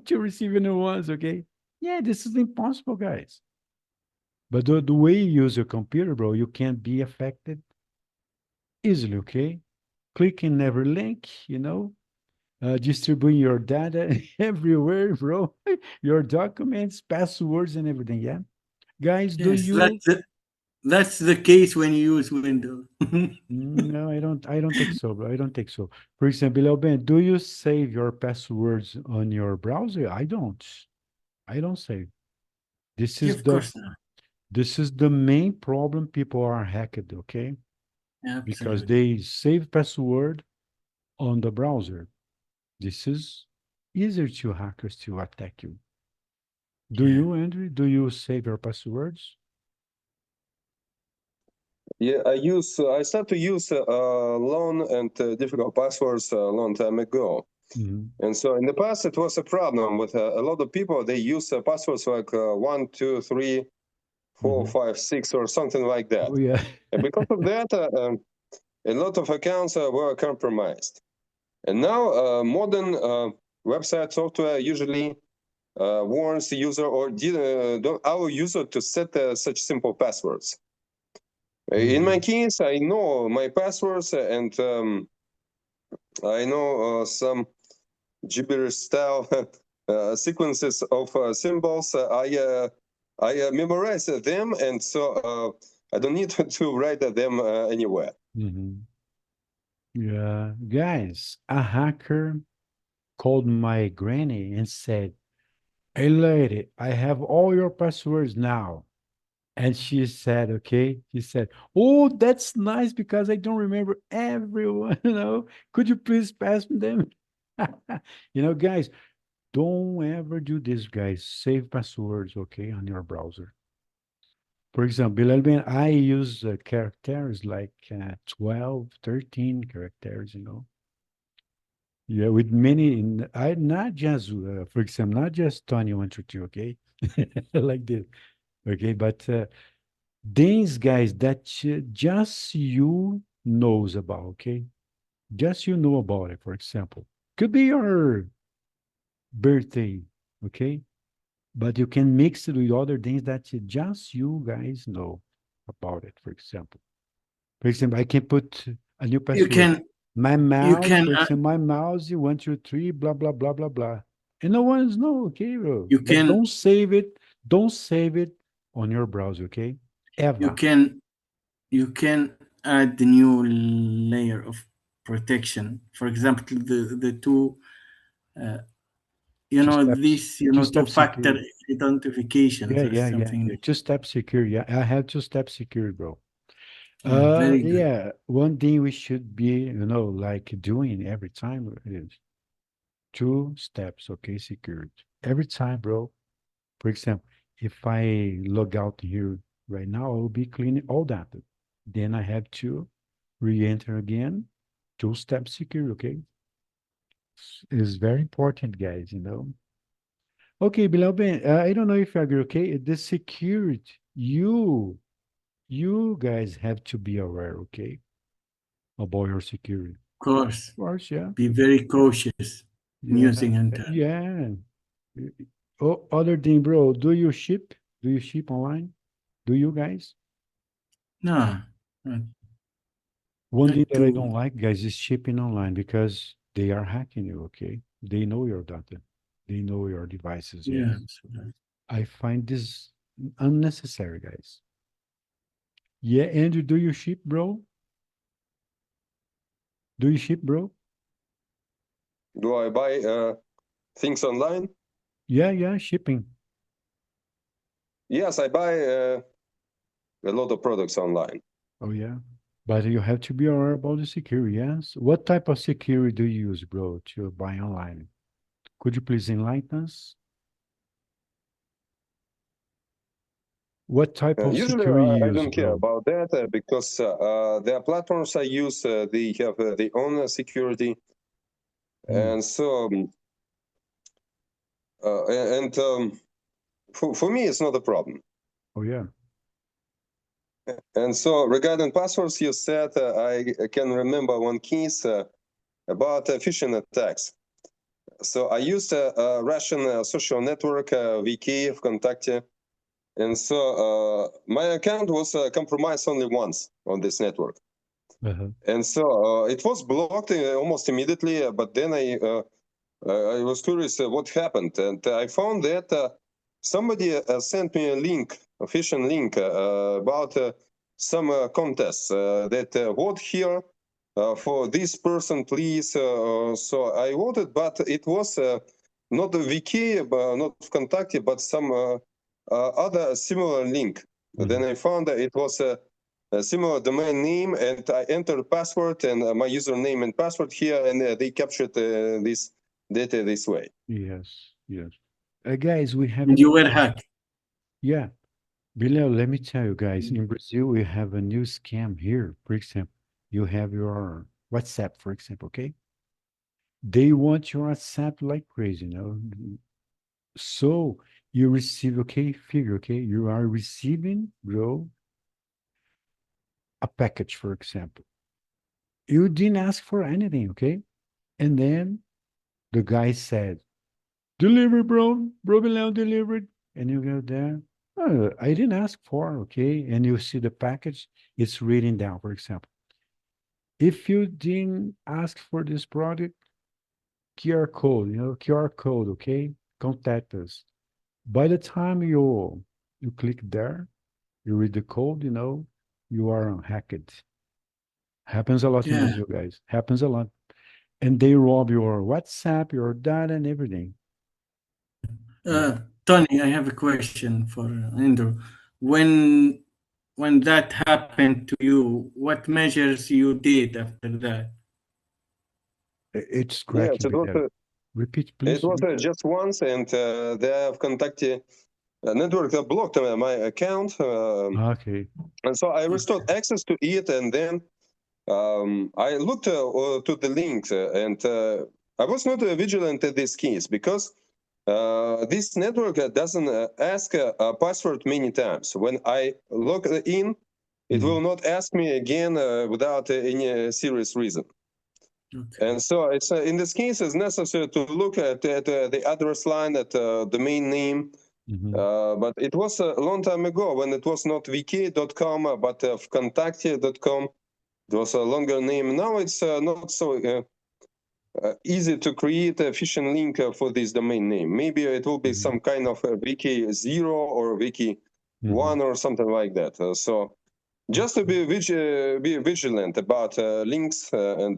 to receive new ones, okay? Yeah, this is impossible, guys. But the way you use your computer, bro, you can't be affected easily, okay? Clicking every link, distributing your data everywhere, bro. Your documents, passwords, and everything, yeah? Guys, do Yes, you... that's the case when you use Windows. No, I don't think so, bro. I don't think so. For example, Ben, do you save your passwords on your browser? I don't. I don't save. This Yeah, is of the course not. this is the main problem people are hacked, okay? Because Absolutely. they save password on the browser. This is easier to hackers to attack you. Do Yeah. you, Andrew? Do you save your passwords? Yeah, I started to use long and difficult passwords a long time ago. Mhm. And so in the past, it was a problem with a lot of people. They use passwords like 1, 2, 3, 4, Mhm. 5, 6, or something like that. Oh, yeah. And because of that, a lot of accounts were compromised. And now modern website software usually warns the user or don't allow user to set such simple passwords. In my case, I know my passwords and I know some gibberish style sequences of symbols. I memorize them, and so I don't need to write them anywhere. Yeah, guys, a hacker called my granny and said, "Hey, lady, I have all your passwords now." And she said, okay, she said, "Oh, that's nice because I don't remember everyone, Could you please pass me them?" Guys, don't ever do this, guys. Save passwords, okay, on your browser. For example, I use characters like 12, 13 characters, Yeah, with many, I not just, for example, not just Tony 122, okay? Like this, okay? But things, guys, that just you knows about, okay? Just you know about it, for example. Could be your birthday, okay? But you can mix it with other things that just you guys know about it, for example. For example, I can put a new You password. can My you mouse, can for example, my mouse, 123, blah, blah, blah, blah, blah. And no one's know, okay, bro. you But can don't save it on your browser, okay? you Ever. can you can add the new layer of protection. For example, the two Two-step two-factor security. authentications or Yeah. something. Two-step security. Yeah, I have two-step security, bro. Yeah, very good. Yeah. One thing we should be, like doing every time is 2 steps, okay, security. Every time, bro. For example, if I log out here right now, I will be cleaning all that. Then I have to re-enter again, 2-step security, okay? It's very important, guys. Okay, beloved, I don't know if you agree, okay? The security, you guys have to be aware, okay? About your security. Of course, Of course, yeah. be very cautious in Yeah, using internet. yeah. Oh, other thing, bro, do you ship? Do you ship online? Do you guys? No, not, One not thing that I too. don't like, guys, is shipping online because they are hacking you, okay? They know your data. They know your devices, Yeah, yes. absolutely. I find this unnecessary, guys. Yeah, Andrew, do you ship, bro? Do you ship, bro? Do I buy things online? Yeah, shipping. Yes, I buy a lot of products online. Oh, yeah. But you have to be aware about the security, yes? What type of security do you use, bro, to buy online? Could you please enlighten us? What type of Usually, security you I use, don't care bro? about that because the platforms I use, they have their own security. And so, for me, it's not a problem. Oh, yeah. And so, regarding passwords, you said I can remember one case about phishing attacks. So I used a Russian social network, VK, Vkontakte. And so my account was compromised only once on this network. And so it was blocked almost immediately. But then I was curious what happened. And I found that somebody sent me a link, a phishing link about some contest that vote here for this person, please. So I voted, but it was not a VK, not Vkontakte, but some other similar link. Then I found that it was a similar domain name, and I entered password and my username and password here, and they captured this data this way. Yes. Guys, we have. And you were hacked. Yeah. Bilal, let me tell you guys, in Brazil, we have a new scam here. For example, you have your WhatsApp, for example, okay? They want your WhatsApp like crazy. So you receive, okay, figure, okay? You are receiving, bro, a package, for example. You didn't ask for anything, okay? And then the guy said, Delivery, bro. Bro, Bilal delivered. And you go there. Oh, I didn't ask for, okay? And you see the package, it's written down, for example. If you didn't ask for this product, QR code, QR code, okay? Contact us. By the time you click there, you read the code, you are unhacked. Happens a lot in Yeah. Brazil, guys. Happens a lot. And they rob your WhatsApp, your data, and everything. Tony, I have a question for Andrew. When when that happened to you, what measures you did after that? It's Yes, cracking, Bilal. Repeat, it please. was just once, and they have contacted network that blocked my account, Okay. and so I restored access to it, and then I looked to the links, and I was not vigilant at this case because this network doesn't ask a password many times. When I log in, it will not ask me again without any serious reason. Okay. And so it's in this case, it's necessary to look at the address line, at the main name. But it was a long time ago when it was not vk.com, but vkontakte.com. It was a longer name. Now it's not so easy to create a phishing link for this domain name. Maybe it will be some kind of VK0 or VK1 or something like that. So just to be vigilant about links and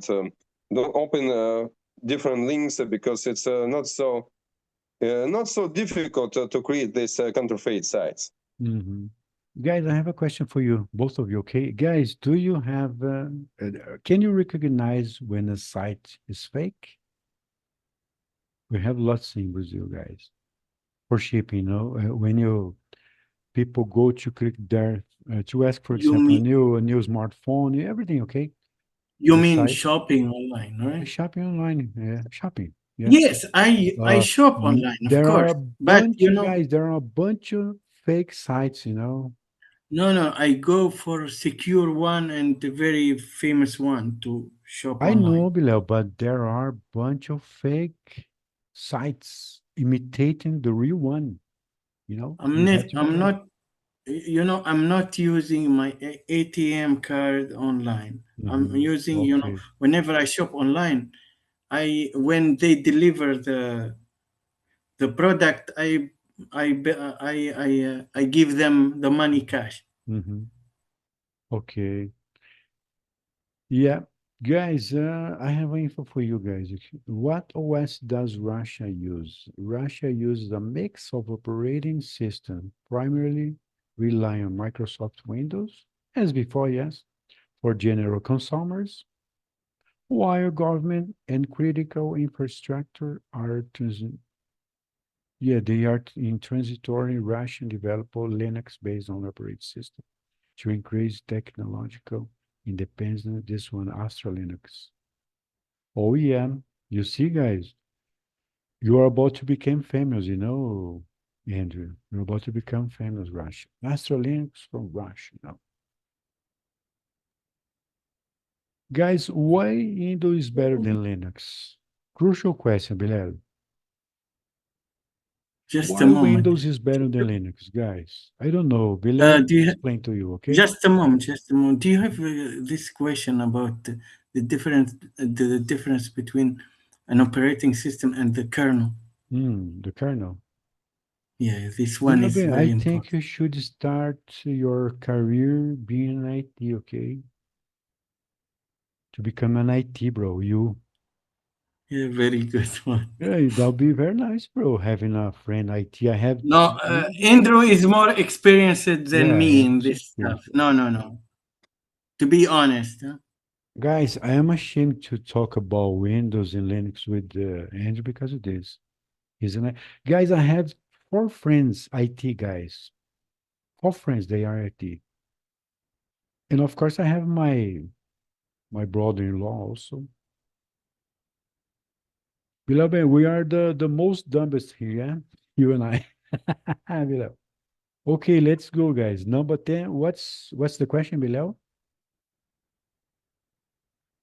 don't open different links because it's not so difficult to create these counterfeit sites. Guys, I have a question for you, both of you, okay? Guys, do you have, can you recognize when a site is fake? We have lots in Brazil, guys, for shipping, when people go to click there to ask, for You example, mean a new smartphone, everything, okay? you The mean site, shopping online, right? shopping online, shopping, yeah. Yes, I shop online, of There are course. a But bunch, guys, there are a bunch of fake sites, no, I go for a secure one and the very famous one to shop I know, online. Bilal, but there are a bunch of fake sites imitating the real one. I'm You not have to be I'm careful. not I'm not using my ATM card online. I'm using, Okay. whenever I shop online, I when they deliver the product, I give them the money cash. hmm Okay. Yeah. Guys, I have info for you guys. What OS does Russia use? Russia uses a mix of operating system, primarily rely on Microsoft Windows, as before, yes, for general consumers, while government and critical infrastructure are they are in transitory Russian developed Linux based on operating system to increase technological independence. This one, Astra Linux. Oh yeah, you see, guys, you are about to become famous, Andrew. You're about to become famous, Russia. Astra Linux from Russia. Guys, why Windows is better than Linux? Crucial question, Bilal. Just a Why moment. Windows is better than Linux, guys? I don't know. Bilal Do you explain to you, okay? Just a moment, just a moment. Do you have this question about the difference between an operating system and the kernel? The kernel. Yeah, this one is Bilal, I very think important. you should start your career being an IT, okay? To become an IT, bro. Yeah, very good one. Yeah, that'll be very nice, bro. Having a friend IT. I have, No, Andrew is more experienced than yeah, me in Andrew's this stuff. experienced. No. To be honest, huh? Guys, I am ashamed to talk about Windows and Linux with Andrew because of this. Isn't it? Guys, I have 4 friends, IT guys. 4 friends, they are IT. And of course, I have my brother-in-law also. Beloved, we are the most dumbest here, yeah? You and I. Bilal. Okay, let's go, guys. Number 10. What's the question, Bilal?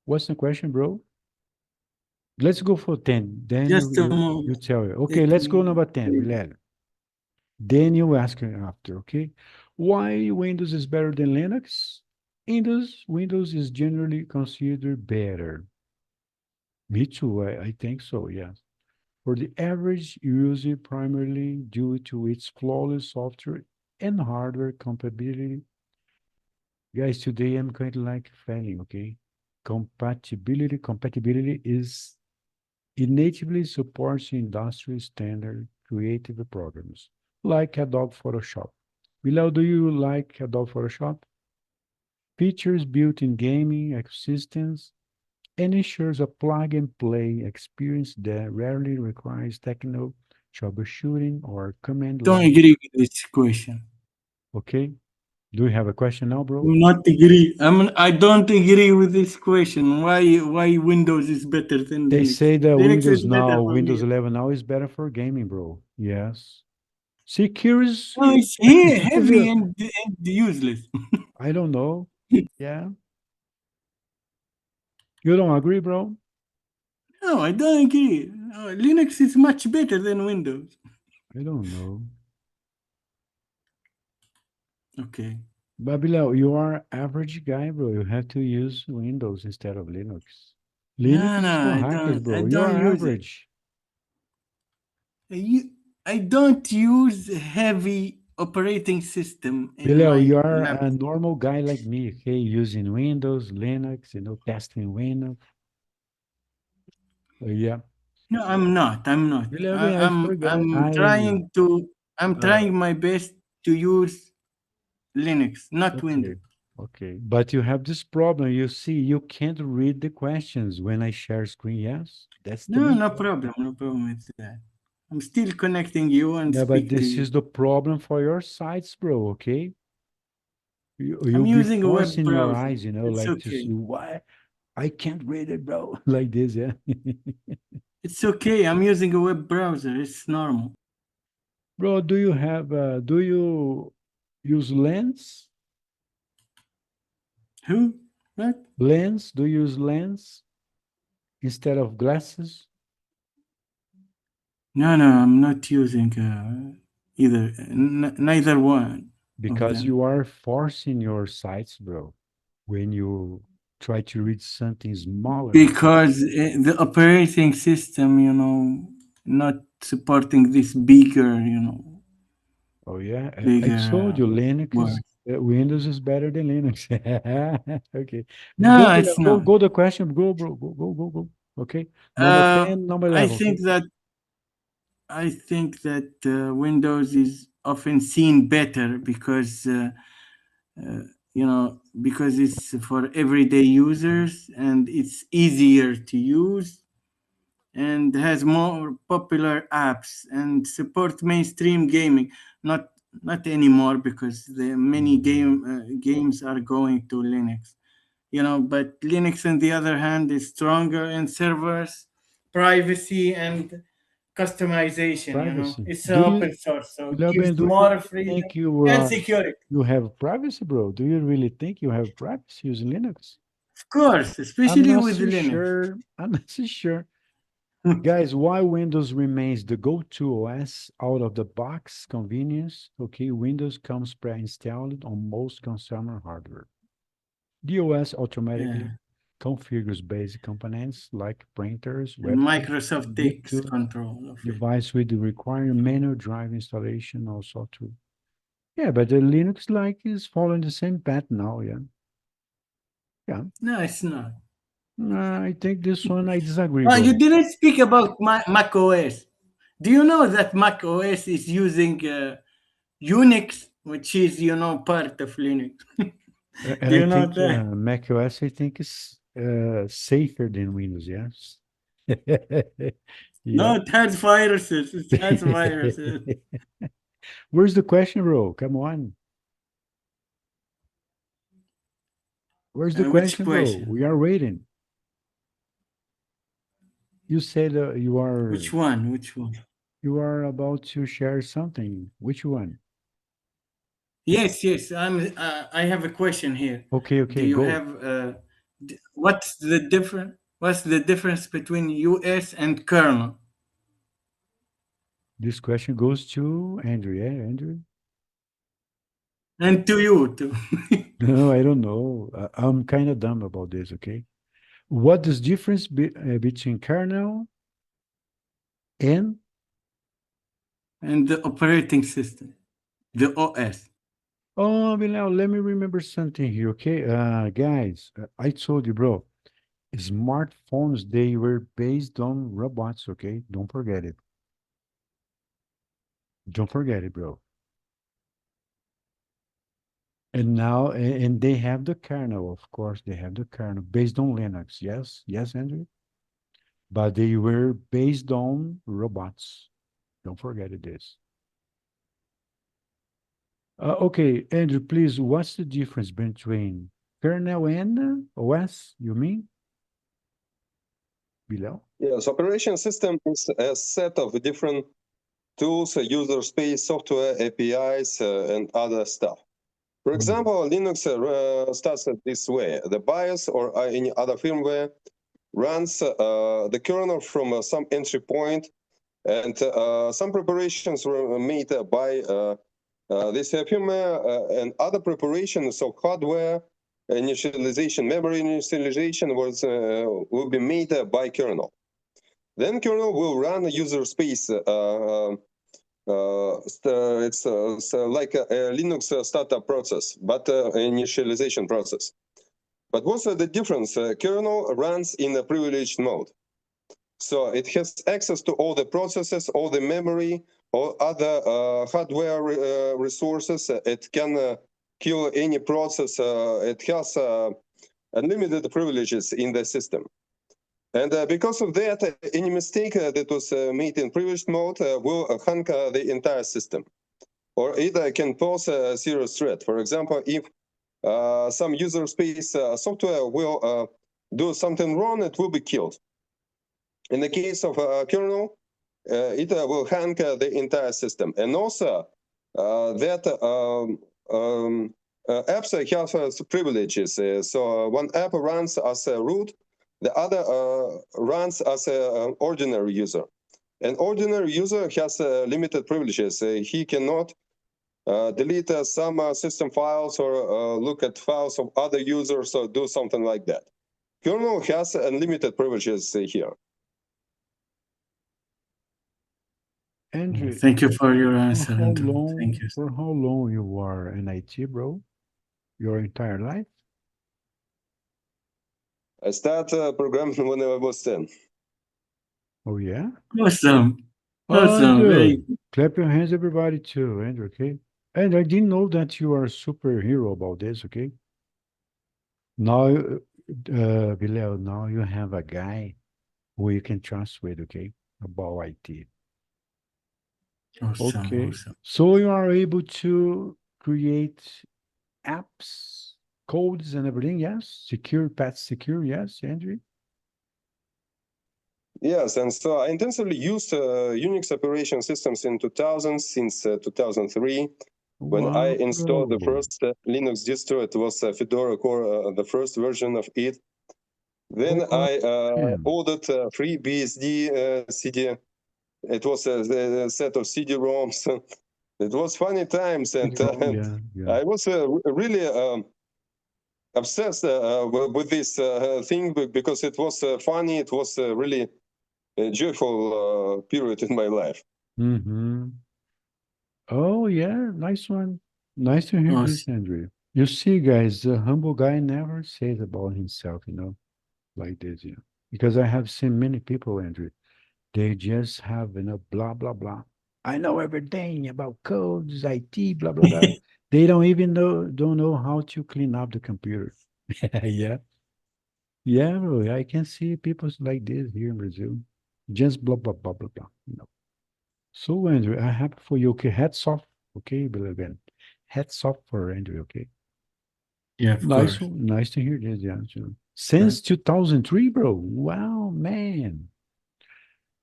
What's the question, bro? Let's go for 10. Then Just a you moment. tell you. Okay, let's go number 10, Bilal. Then you ask after, okay? Why Windows is better than Linux? Windows is generally considered better. Me too, I think so, yes. For the average user, primarily due to its flawless software and hardware compatibility. Guys, today I'm kind of like failing, okay? Compatibility is it natively supports industry standard creative programs like Adobe Photoshop. Bilal, do you like Adobe Photoshop? Features built in gaming ecosystems and ensures a plug and play experience that rarely requires technical troubleshooting or command Don't line. agree with this question. Okay. Do you have a question now, bro? I'm not agree. I don't agree with this question. Why Windows is better than They Linux? say that Linux is better for Windows me. 11 now is better for gaming, bro. Yes. See, curious. No, it's If heavy you, and useless. I don't know. Yeah. You don't agree, bro? No, I don't agree. Linux is much better than Windows. I don't know. Okay. But Bilal, you are average guy, bro. You have to use Windows instead of Linux. Linux No, is no, for I hackers, don't. I bro. You don't are use it. average. I don't use heavy operating system in Bilal, my you are a laptop. normal guy like me, okay? Using Windows, Linux, testing Windows. Yeah. No, I'm not. I'm not. Bilal, I forgot. I'm Uh, trying my best to use Linux, not okay. Windows. Okay. But you have this problem. You see, you can't read the questions when I share screen. Yes. That's the No, main no problem. problem. No problem with that. I'm still connecting you and Yeah, but speak to this you. is the problem for your sites, bro. Okay. I'm You'll be using a web forcing your browser. eyes, It's like to okay. see why I can't read it, bro. Like this, yeah. It's okay. I'm using a web browser. It's normal. Bro, do you use Lens? Who? What? Lens? Do you use Lens instead of glasses? No, no, I'm not using either. Neither one of Because them. you are forcing your sights, bro, when you try to read something smaller. Because the operating system, not supporting this Oh yeah, I bigger told you Linux is words. Windows is better than Linux. Okay, go No, Bilal, it's not. go the question. Go, bro. Go. Okay, number Uh, 10, number I 11. Okay, think that Windows is often seen better because because it's for everyday users and it's easier to use and has more popular apps and support mainstream gaming. Not not anymore because the many games are going to Linux. But Linux on the other hand is stronger in servers, privacy and customization. privacy. It's Do you, open source, so it Bilal Ben, gives do you more really freedom think you and security. you have privacy, bro? Do you really think you have privacy using Linux? Of course, I'm especially not with so Linux. sure. I'm not so sure. Guys, why Windows remains the go-to OS out of the box convenience? Okay, Windows comes pre-installed on most consumer hardware. The OS automatically Yeah. configures basic components like printers, And webcams, Microsoft takes Bluetooth control of it. device with the required manual drive installation also too. Yeah, but the Linux like is following the same path now, yeah. Yeah. No, it's not. I think this one I disagree, Oh, you bro. didn't speak about Mac OS. Do you know that Mac OS is using Unix, which is, part of Linux? And Do I you know think that? Mac OS I think is safer than Windows, yes. No, Yeah. it has viruses. It has viruses. Where's the question, bro? Come on. Where's the Which question, bro? question? We are waiting. You said Which one? Which one? you are about to share something. Which one? Yes, yes. I have a question here. Do Okay, you go. have what's the difference? What's the difference between US and kernel? This question goes to Andrew. Yeah, Andrew? And to you too. No, I don't know. I'm kind of dumb about this, okay? What is difference between kernel and And the operating system, the OS. oh, Bilal, let me remember something here, okay? Guys, I told you, bro, smartphones, they were based on robots, okay? Don't forget it. Don't forget it, bro. And now, and they have the kernel, of course, they have the kernel based on Linux. Yes, yes, Andrew. But they were based on robots. Don't forget it is. Okay, Andrew, please, what's the difference between kernel and OS, you mean? Below? Yes, operation system is a set of different tools, user space, software, APIs, and other stuff. For example, Linux starts this way. The BIOS or any other firmware runs the kernel from some entry point, and some preparations were made by this firmware and other preparations of hardware initialization, memory initialization will be made by kernel. Then kernel will run a user space. It's like a Linux startup process, but initialization process. But what's the difference? Kernel runs in a privileged mode. So it has access to all the processes, all the memory, all other hardware resources. It can kill any process. It has unlimited privileges in the system. And because of that, any mistake that was made in privileged mode will hunk the entire system, or either can pose a serious threat. For example, if some user space software will do something wrong, it will be killed. In the case of kernel, it will hunk the entire system. And also that apps have privileges. So one app runs as a root, the other runs as an ordinary user. An ordinary user has limited privileges. He cannot delete some system files or look at files of other users or do something like that. Kernel has unlimited privileges here. Andrew, Thank you for your answer, for how Andrew. long, Thank you. for how long you were in IT, bro? Your entire life? I started programming when I was 10. Oh, yeah? Awesome. Awesome. Andrew, Very clap your hands, everybody, too, Andrew, okay? And I didn't know that you are a superhero about this, okay? Now, Bilal, now you have a guy who you can trust with, okay? About IT. awesome. Okay. Awesome. So you are able to create apps, codes, and everything, yes? Secure, path secure, yes, Andrew? Yes, and so I intensively used Unix operation systems in 2000 since 2003. When I installed the first Linux distro, it was Fedora Core, the first version of it. Then I ordered free BSD CD. It was a set of CD-ROMs. It was funny times, and I was really obsessed with this thing because it was funny. It was really a joyful period in my life. Mm-hmm. Oh, yeah, nice one. Nice to hear this, Awesome. Andrew. You see, guys, the humble guy never says about himself, like this, because I have seen many people, Andrew, they just have, blah, blah, blah. I know everything about codes, IT, blah, blah, blah. They don't know how to clean up the computer. Yeah. Yeah, bro, I can see people like this here in Brazil. Just blah, blah, blah, blah, blah. So, Andrew, I have for you, okay, hats off, okay, Bill again. Hats off for Andrew, okay. Yeah, of Nice, course. nice to hear this, yeah. Since 2003, bro. Wow, man.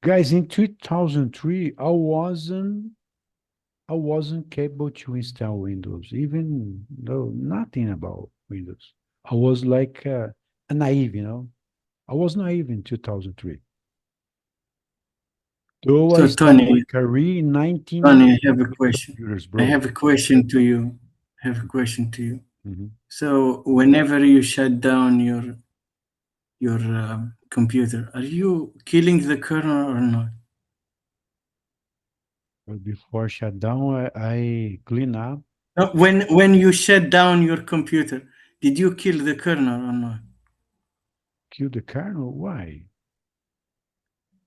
Guys, in 2003, I wasn't capable to install Windows, even though nothing about Windows. I was like a naive, I was naive in 2003. Though So I started my Tony, career in 19 I have a question. computers, I bro. have a question to you. I have a question to you. Mhm. So whenever you shut down your computer, are you killing the kernel or not? But before shutdown, I clean up. No, when you shut down your computer, did you kill the kernel or not? Kill the kernel? Why?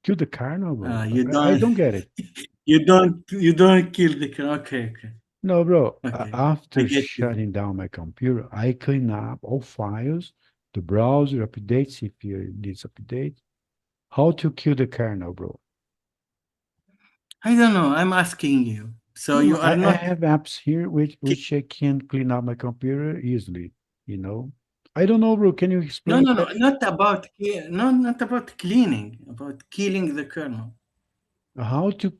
Kill the kernel, bro. You I don't don't get it. you don't kill the kernel. Okay, okay, No, bro. okay. I After get you. shutting down my computer, I clean up all files, the browser updates if it needs update. How to kill the kernel, bro? I don't know. I'm asking you. So you No, are I not. have apps here which I can clean up my computer easily, you know. I don't know, bro. Can you No, explain no, no. that? Not about cleaning. About killing the kernel. How to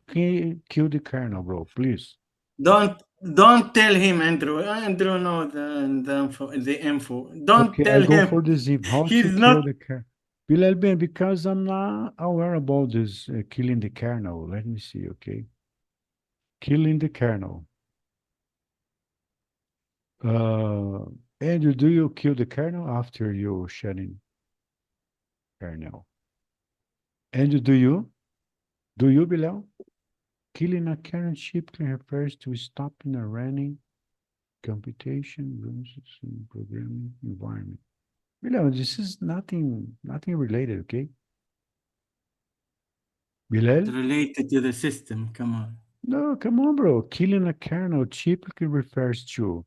kill the kernel, bro? Please. Don't tell him, Andrew. Andrew know the info. Don't Okay, I tell go for him. the zip. How to He's kill not. the kernel? Bilal Ben, because I'm not aware about this killing the kernel. Let me see, okay? Killing the kernel. Andrew, do you kill the kernel after you shedding kernel? Andrew, do you? Do you, Bilal? Killing a kernel chip refers to stopping a running computation rules in programming environment. Bilal, this is nothing related, okay? Bilal? Related to the system. Come on. No, come on, bro. Killing a kernel typically refers to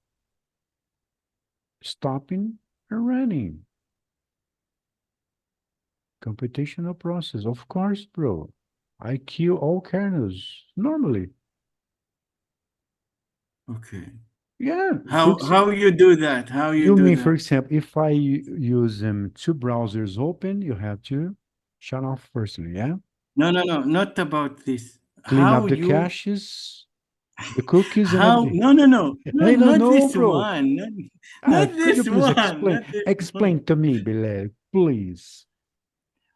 stopping a running computational process. Of course, bro. I kill all kernels normally. Okay. Yeah. How you do that? How you You do mean, for that? example, if I use two browsers open, you have to shut off firstly, yeah? No, no, no. Not about this. Clean How up the you? caches, the cookies and How? everything. No, no, no. No, I don't not know, this bro. one. Not Could you this please one. explain? Not this one. Explain to me, Bilal, please.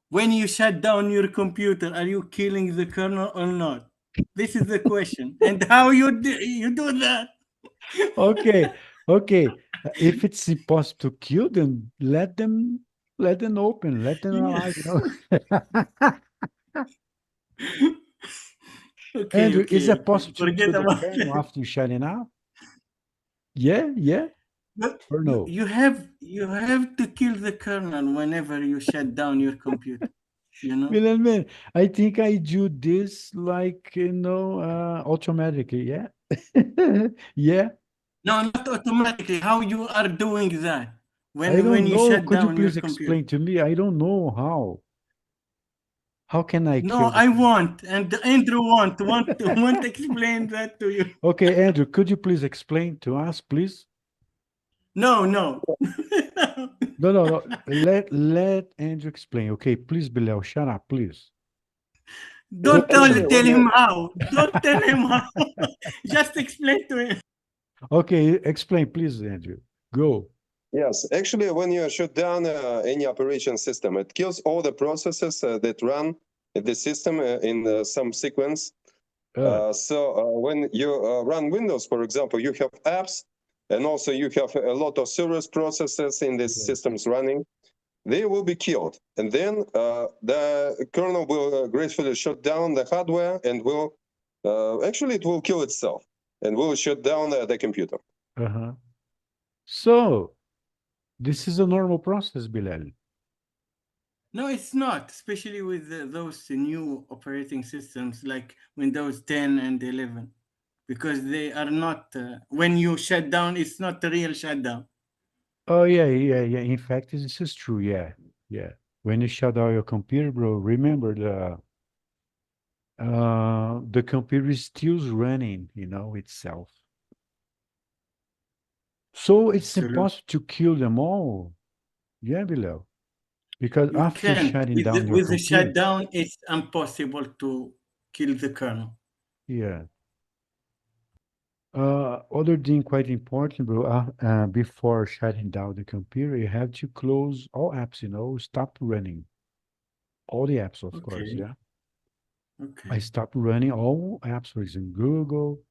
When you shut down your computer, are you killing the kernel or not? This is the question. And how you do that? Okay, okay. If it's impossible to kill them, let them open, let them Yeah. alive, you know. Okay, Andrew, is okay, it okay. possible to Forget kill the about kernel it. after you shut it out? Yeah, yeah, But or you, no? you have to kill the kernel whenever you shut down your computer. You know? Bilal, man, I think I do this like, automatically, yeah? Yeah, No, not automatically. How you are doing that I when don't you know. shut Could you down your please computer? explain to me? I don't know how. How can I No, kill the I kernel? want, and Andrew want to explain that to you. Okay, Andrew, could you please explain to us, please? No, no. No, no, no. Let Andrew explain. Okay, please, Bilal, shut up, please. Don't Actually, tell when you him how. Don't tell him how. Just explain to him. Okay, explain, please, Andrew. Go. yes, actually, when you shut down any operation system, it kills all the processes that run in the system in some sequence. So when you run Windows, for example, you have apps, and also you have a lot of service processes in these Yes. systems running. They will be killed, and then the kernel will gracefully shut down the hardware and will actually it will kill itself and will shut down the computer. Uh-huh. So, this is a normal process, Bilal. No, it's not, especially with those new operating systems like Windows 10 and 11, because they are not, when you shut down, it's not a real shutdown. Oh, yeah, yeah, yeah. In fact, this is true. Yeah, yeah. When you shut down your computer, bro, remember the computer is still running, itself. So it's Absolutely. impossible to kill them all. Yeah, Bilal. Because You after can't. shutting down your With the computer, shutdown, it's impossible to kill the kernel. yeah. Other thing quite important, bro, before shutting down the computer, you have to close all apps, stop running all the apps, of course, Okay. yeah. I Okay. stopped running all apps, for example, Google,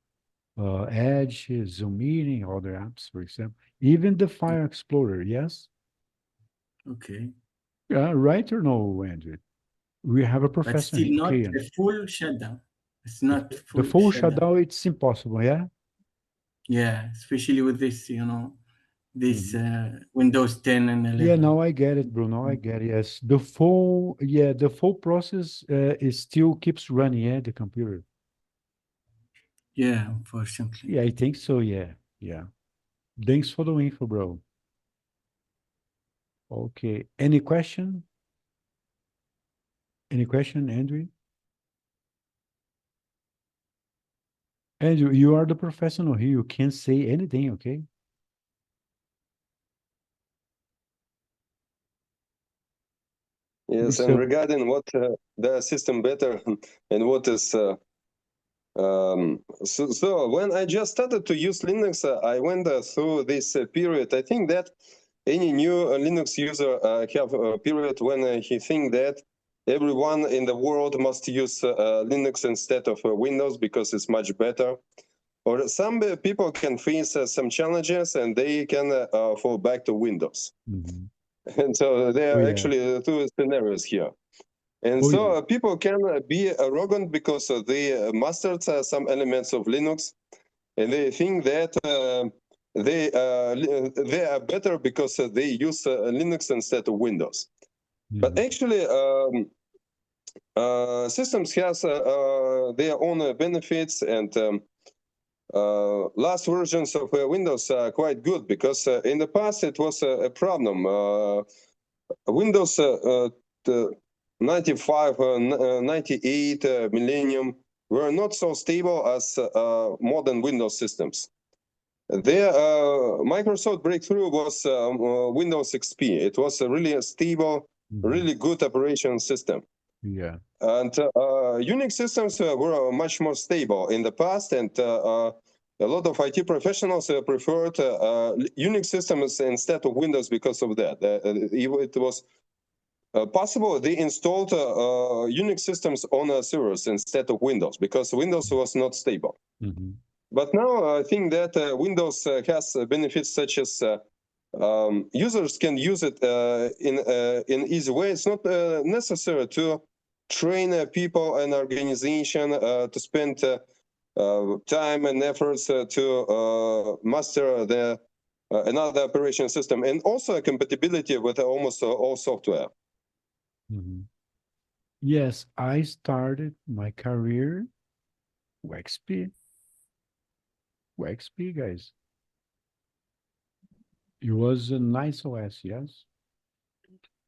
Edge, Zoom Meeting, other apps, for example, even the Fire Explorer, yes? Okay. Right or no, Andrew? We have a But professor still here, not okay? a full shutdown. It's The, not the full full shutdown. shutdown, it's impossible, yeah? Yeah, especially with this, this Mhm. Windows 10 and Yeah, 11. now I get it, Bruno. I get it. Yes, the full process is still keeps running, yeah, the computer. Yeah, unfortunately. Yeah, I think so. Yeah, yeah. Thanks for the info, bro. Okay. Any question? Any question, Andrew? Andrew, you are the professional here. You can't say anything, okay? Yes, and So, regarding what the system better and what is so when I just started to use Linux, I went through this period. I think that any new Linux user have a period when he think that everyone in the world must use Linux instead of Windows because it's much better. Or some people can face some challenges and they can fall back to Windows. mhm. And so there Oh are yeah. actually two scenarios here. And Oh so yeah. people can be arrogant because they mastered some elements of Linux, and they think that they are better because they use Linux instead of Windows. But Mhm. actually, systems has their own benefits, and last versions of Windows are quite good because in the past it was a problem. Windows 95, 98, Millennium were not so stable as modern Windows systems. Their Microsoft breakthrough was Windows XP. It was a really stable, Mhm. really good operation system. Yeah. And Unix systems were much more stable in the past, and a lot of IT professionals preferred Unix systems instead of Windows because of that. It was possible they installed Unix systems on servers instead of Windows because Windows was not stable. Mhm. But now I think that Windows has benefits such as users can use it in easy way. It's not necessary to train people and organization to spend time and efforts to master the another operation system, and also compatibility with almost all software. Mhm. Yes, I started my career WXP. WXP, guys. It was a nice OS, yes.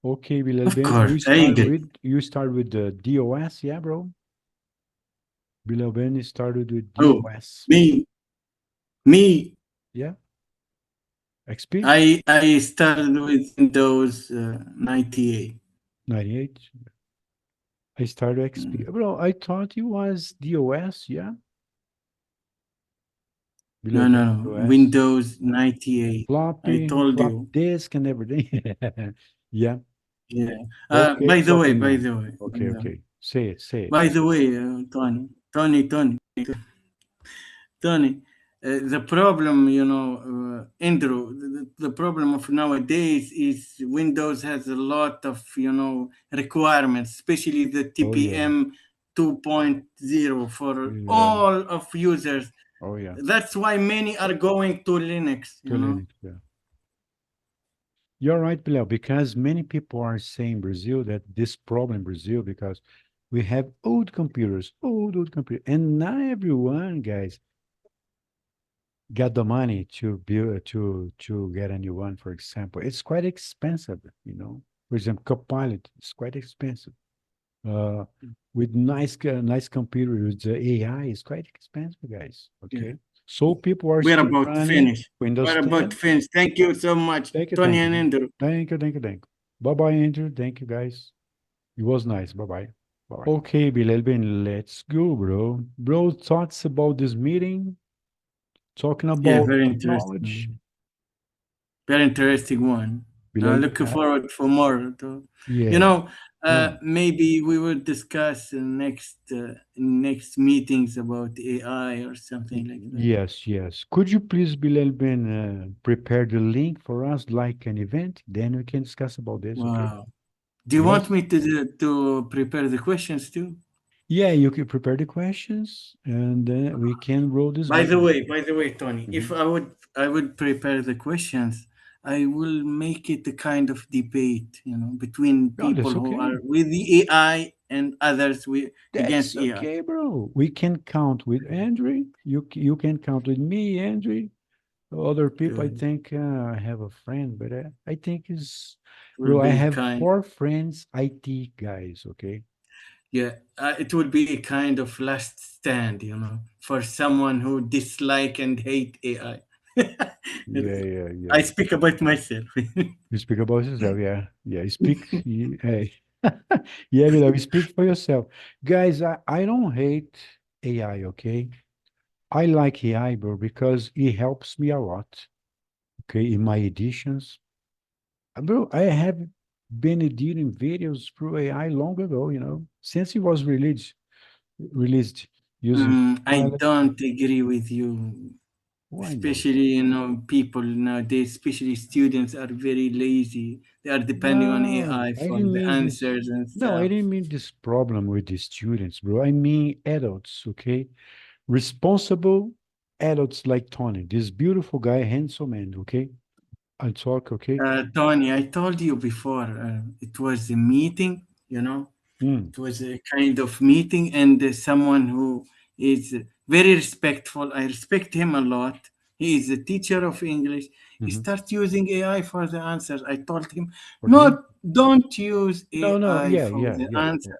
Okay, Bilal Of Ben, course, I agree. you start with the DOS, yeah, bro? Bilal Ben started with Oh, DOS. me, Yeah, XP I started with Windows 98. 98. I started XP. Bro, I thought it was DOS, yeah? Bilal No, Ben no, no, DOS. Windows 98. I told Flop you. disk and everything. Yeah. Yeah. Okay, By the way, floppy by man. the way, Okay, okay. Say it, say it. by the way, Tony, the problem, Andrew, the problem of nowadays is Windows has a lot of, requirements, especially the Oh yeah. TPM 2.0 for Yeah. all of users. Oh yeah. That's why many are going to Linux, To Linux, yeah. You're right, Bilal, because many people are saying Brazil that this problem in Brazil because we have old computers, old computers, and not everyone, guys, got the money to build to get a new one. For example, it's quite expensive, For example, Copilot is quite expensive. Uh, with nice computers, the AI is quite expensive, guys. Yeah. Okay, so people are We're still about to running finish. Windows We're about to 10. finish. Thank you so much, Thank you, Tony thank you, and thank you, Andrew. thank you, thank you, thank you. Bye bye, Andrew. Thank you, guys. It was nice. Bye bye. Bye. Okay, Bilal Ben, let's go, bro. Bro, thoughts about this meeting? talking Yeah, about very technology. interesting. Very interesting one. Below you Looking have, forward for more. You yeah. know, Mm. maybe we will discuss in next meetings about AI or something like that. Yes, yes. Could you please, Bilal Ben, prepare the link for us like an event? Then we can discuss about this, okay? Wow. Do you want Yes. me to prepare the questions too? Yeah, you can prepare the questions and then we can roll this meeting. By the way, Tony, if Mhm. I would prepare the questions, I will make it a kind of debate, between Oh, people that's who okay. are with the AI and others That's against AI. okay, bro. We can count with Andrew. You can count with me, Andrew. Other people, I Good. think I have a friend, but I think is, Will bro, I be have kind. 4 friends, IT guys, okay? Yeah, it would be a kind of last stand, for someone who dislike and hate AI. Yeah, yeah, I yeah. speak about myself. You speak about yourself, yeah. Yeah, you speak. Hey. Yeah, you speak for yourself. Guys, I don't hate AI, okay? I like AI, bro, because it helps me a lot, okay, in my editions. Bro, I have been editing videos through AI long ago, since it was released using I Copilot. don't agree with you. Why not? Especially, people nowadays, especially students, are very lazy. They are depending on No, AI I for didn't the mean this. answers and No, I stuff. didn't mean this problem with the students, bro. I mean adults, okay? Responsible adults like Tony, this beautiful guy, handsome man, okay? I talk, okay? Tony, I told you before, it was a meeting, Mm, it was a kind of meeting, and someone who is very respectful. I respect him a lot. He is a teacher of English. He mhm. starts using AI for the answers. I told him, For the not don't use no, no, AI yeah, for yeah, the yeah. answer.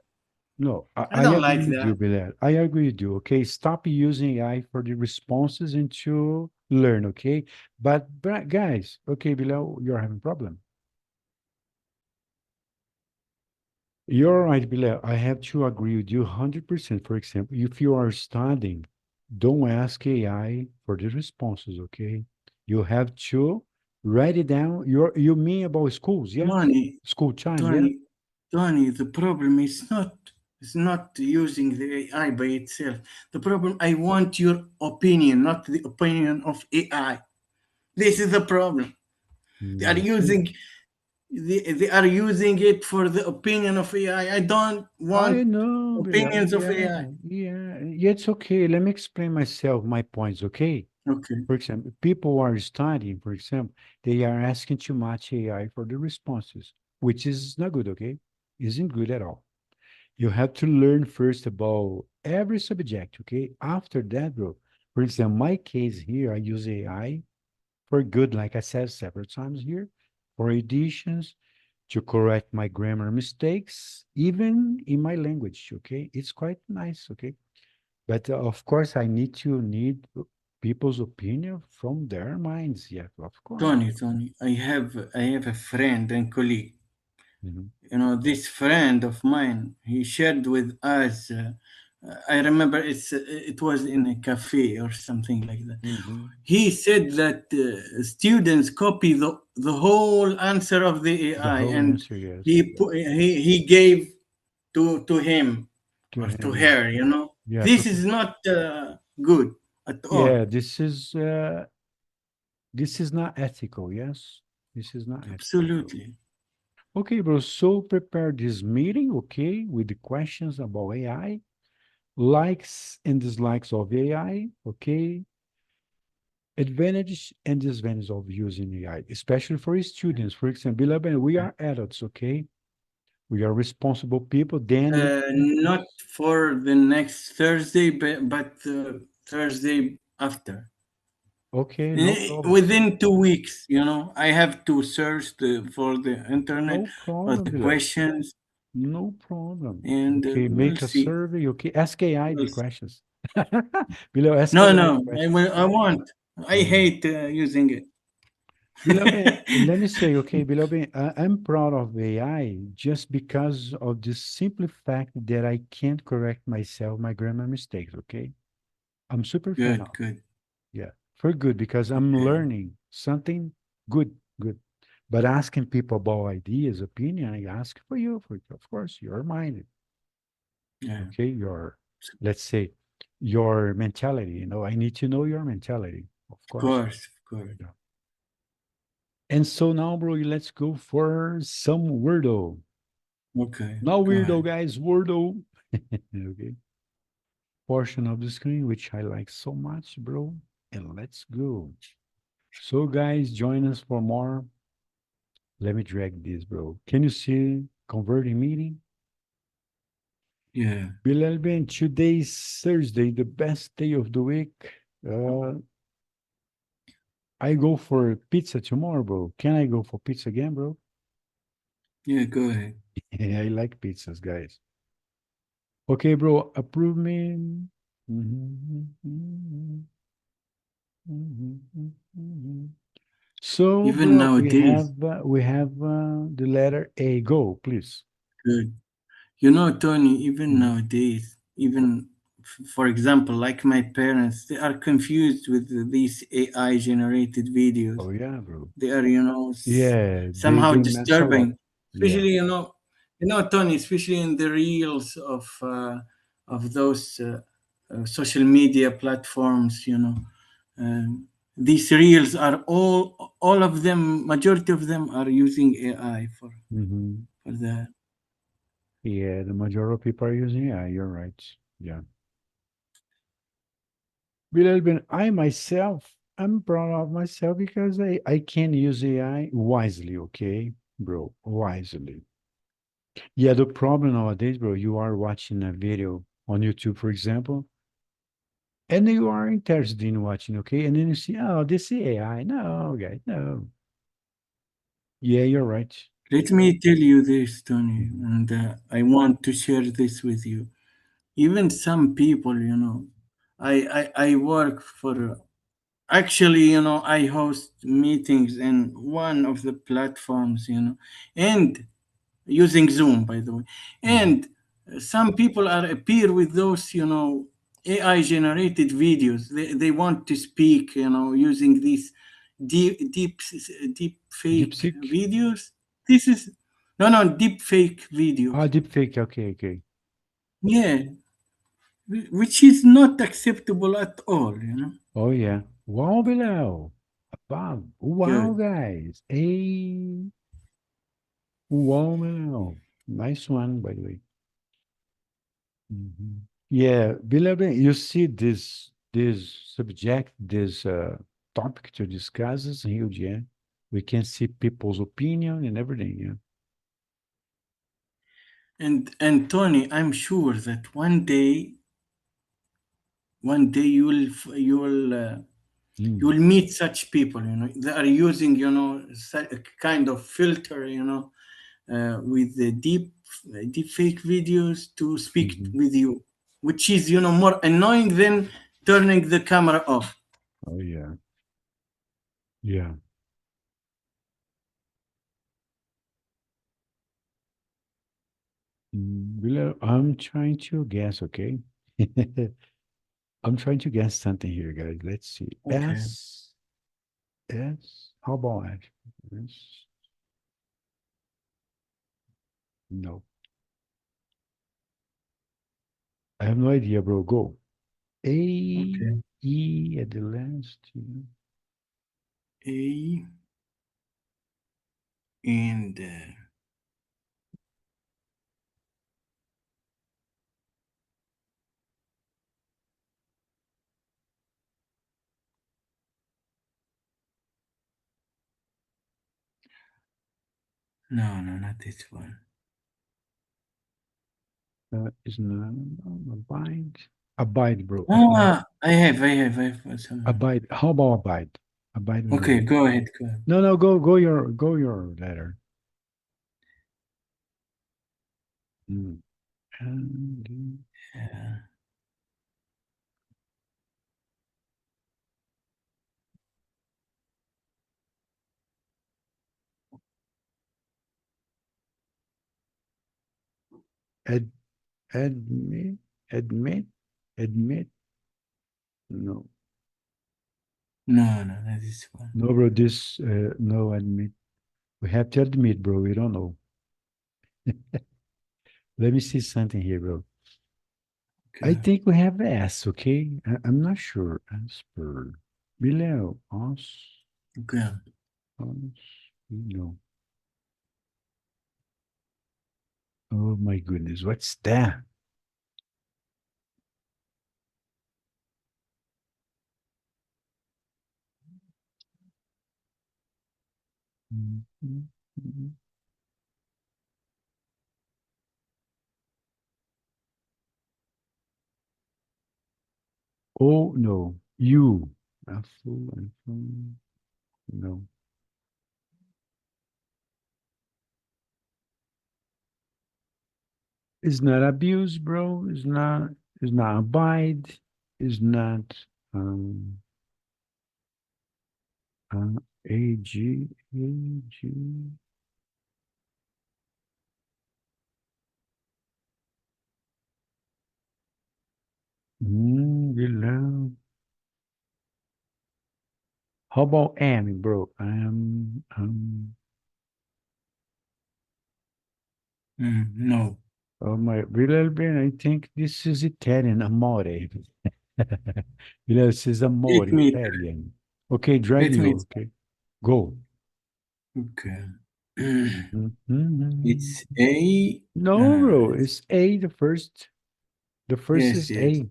No, I I don't like agree with you, that. Bilal. I agree with you. Okay, stop using AI for the responses and to learn. Okay, but guys, okay, Bilal, you're having problem. You're right, Bilal. I have to agree with you 100%. For example, if you are studying, don't ask AI for the responses. Okay, you have to write it down. You mean about schools? Yeah, Tony, school time. Yeah. Tony, Tony, the problem is not using the AI by itself. The problem, I want your opinion, not the opinion of AI. This is the problem. They are Okay. using they are using it for the opinion of AI. I don't I want know, Bilal. opinions of Yeah, AI. yeah, yeah. It's okay. Let me explain myself, my points. Okay. Okay. For example, people are studying, for example, they are asking too much AI for the responses, which is not good, okay? Isn't good at all. You have to learn first about every subject, okay? After that, bro, for example, my case here, I use AI for good, like I said several times here, for editions, to correct my grammar mistakes, even in my language, okay? It's quite nice, okay? But of course, I need people's opinion from their minds. Yeah, of course. Tony, I have a friend and colleague. Mhm, This friend of mine, he shared with us. I remember it was in a cafe or something like that. mhm. He said that students copy the whole answer of the The AI, whole and answer, yes. he Yeah. he gave to him To or to him, yeah. her. Yeah, This is not good at all. yeah, this is not ethical, yes. This is not ethical, bro. Absolutely. Okay, bro. So prepare this meeting, okay, with the questions about AI, likes and dislikes of AI, okay, advantage and disadvantage of using AI, especially for students. For example, Bilaben, we are adults, okay? We are responsible people. Then we can Not use. for the next Thursday, but Thursday after. Okay, no problem. So Within 2 weeks, I have to search for the internet no for problem, the Bilal. questions, No problem. and Okay, we'll make a see. survey. Okay, ask AI the We'll see. questions. Bilal, ask No, AI the no, questions. I want. I Mm. hate using it. Beloved, let me say, okay, beloved, I'm proud of AI just because of the simple fact that I can't correct myself, my grammar mistakes, okay? I'm super fan Good, of. good. Yeah. for good, because I'm Okay. learning something good, good. But asking people about ideas, opinion, I ask for you, for of course, your mind, Yeah. okay? Your, let's say, your mentality. I need to know your mentality, of Of course. course. Of course. Yeah. And so now, bro, let's go for some Wordle. Okay. Now, Go Weirdo, ahead. guys, Wordle. Okay. Portion of the screen, which I like so much, bro. And let's go. So, guys, join us for more. Let me drag this, bro. Can you see converting meeting? Yeah. Bilal Ben, today's Thursday, the best day of the week. Uh, I go for pizza tomorrow, bro. Can I go for pizza again, bro? Yeah. Go ahead. I like pizzas, guys. Okay, bro. Approve me. Mhm, mhm, mhm, mhm, mhm. So, Even bro, we nowadays, have the letter A. Go, please. good. You know, Tony, even Mhm. nowadays, even for example, like my parents, they are confused with these AI generated videos. Oh yeah, bro. They are, Yeah, somehow they mess a lot. disturbing, Yeah. especially, Tony, especially in the reels of those social media platforms. These reels are all of them, majority of them are using AI Hmm. for that. Yeah, the majority of people are using. Yeah, you're right. Yeah. Bilal Ben, I myself, I'm proud of myself because I can use AI wisely, okay, bro, wisely. Yeah, the problem nowadays, bro, you are watching a video on YouTube, for example, and you are interested in watching, okay, and then you see, oh, this is AI. No, guys, no. Yeah, you're right. Let me tell you this, Tony, Mhm. and I want to share this with you. Even some people, I work for, actually, I host meetings in one of the platforms, and using Zoom, by the way. Mhm. And some people are appear with those, AI generated videos. They want to speak, using these deep fake DeepSeek? videos. This is no deep fake videos. Ah, deepfake. Okay, okay. Yeah, which is not acceptable at all. Oh yeah. Wow, Bilal. Bob. Wow, Good. guys. Hey, wow, Bilal. Nice one, by the way. Mhm. Yeah, Bilal, you see this subject, this topic to discuss is huge, yeah. We can see people's opinion and everything, yeah. And Tony, I'm sure that one day you Mm. will meet such people. They are using, a kind of filter, with the deep fake videos to speak Mhm. with you, which is, more annoying than turning the camera off. Oh yeah. Yeah. Bilal, I'm trying to guess, okay? I'm trying to guess something here, guys. Let's see. Okay. How about S? S? No. I have no idea, bro. Go. A, Okay. E at the last. A and no, not this one. Is not abide. Abide, bro. Abide. I have some. Abide. How about abide? Abide with Okay, me. go ahead. Go ahead. No, no, go your letter. Mm. And, Uh, ad, admit, admit, admit. No. No, not this one. No, bro, this, no, admit. We have to admit, bro, we don't know. Let me see something here, bro. I Okay. think we have S, okay? I'm not sure. Asper. Below. Us. Okay. No. Oh my goodness, what's that? Mhm. Oh no, you. Apple, iPhone. No. It's not abuse, bro. It's not abide. It's not um AG. Below. How about M, bro? No. Oh my, Villalben, I think this is Italian, amore. This is amore, Let me Italian. Okay, drag let me you. Okay, go. okay. Mhm. It's A. No, bro, it's A, the first. The first Yes, is yes. A.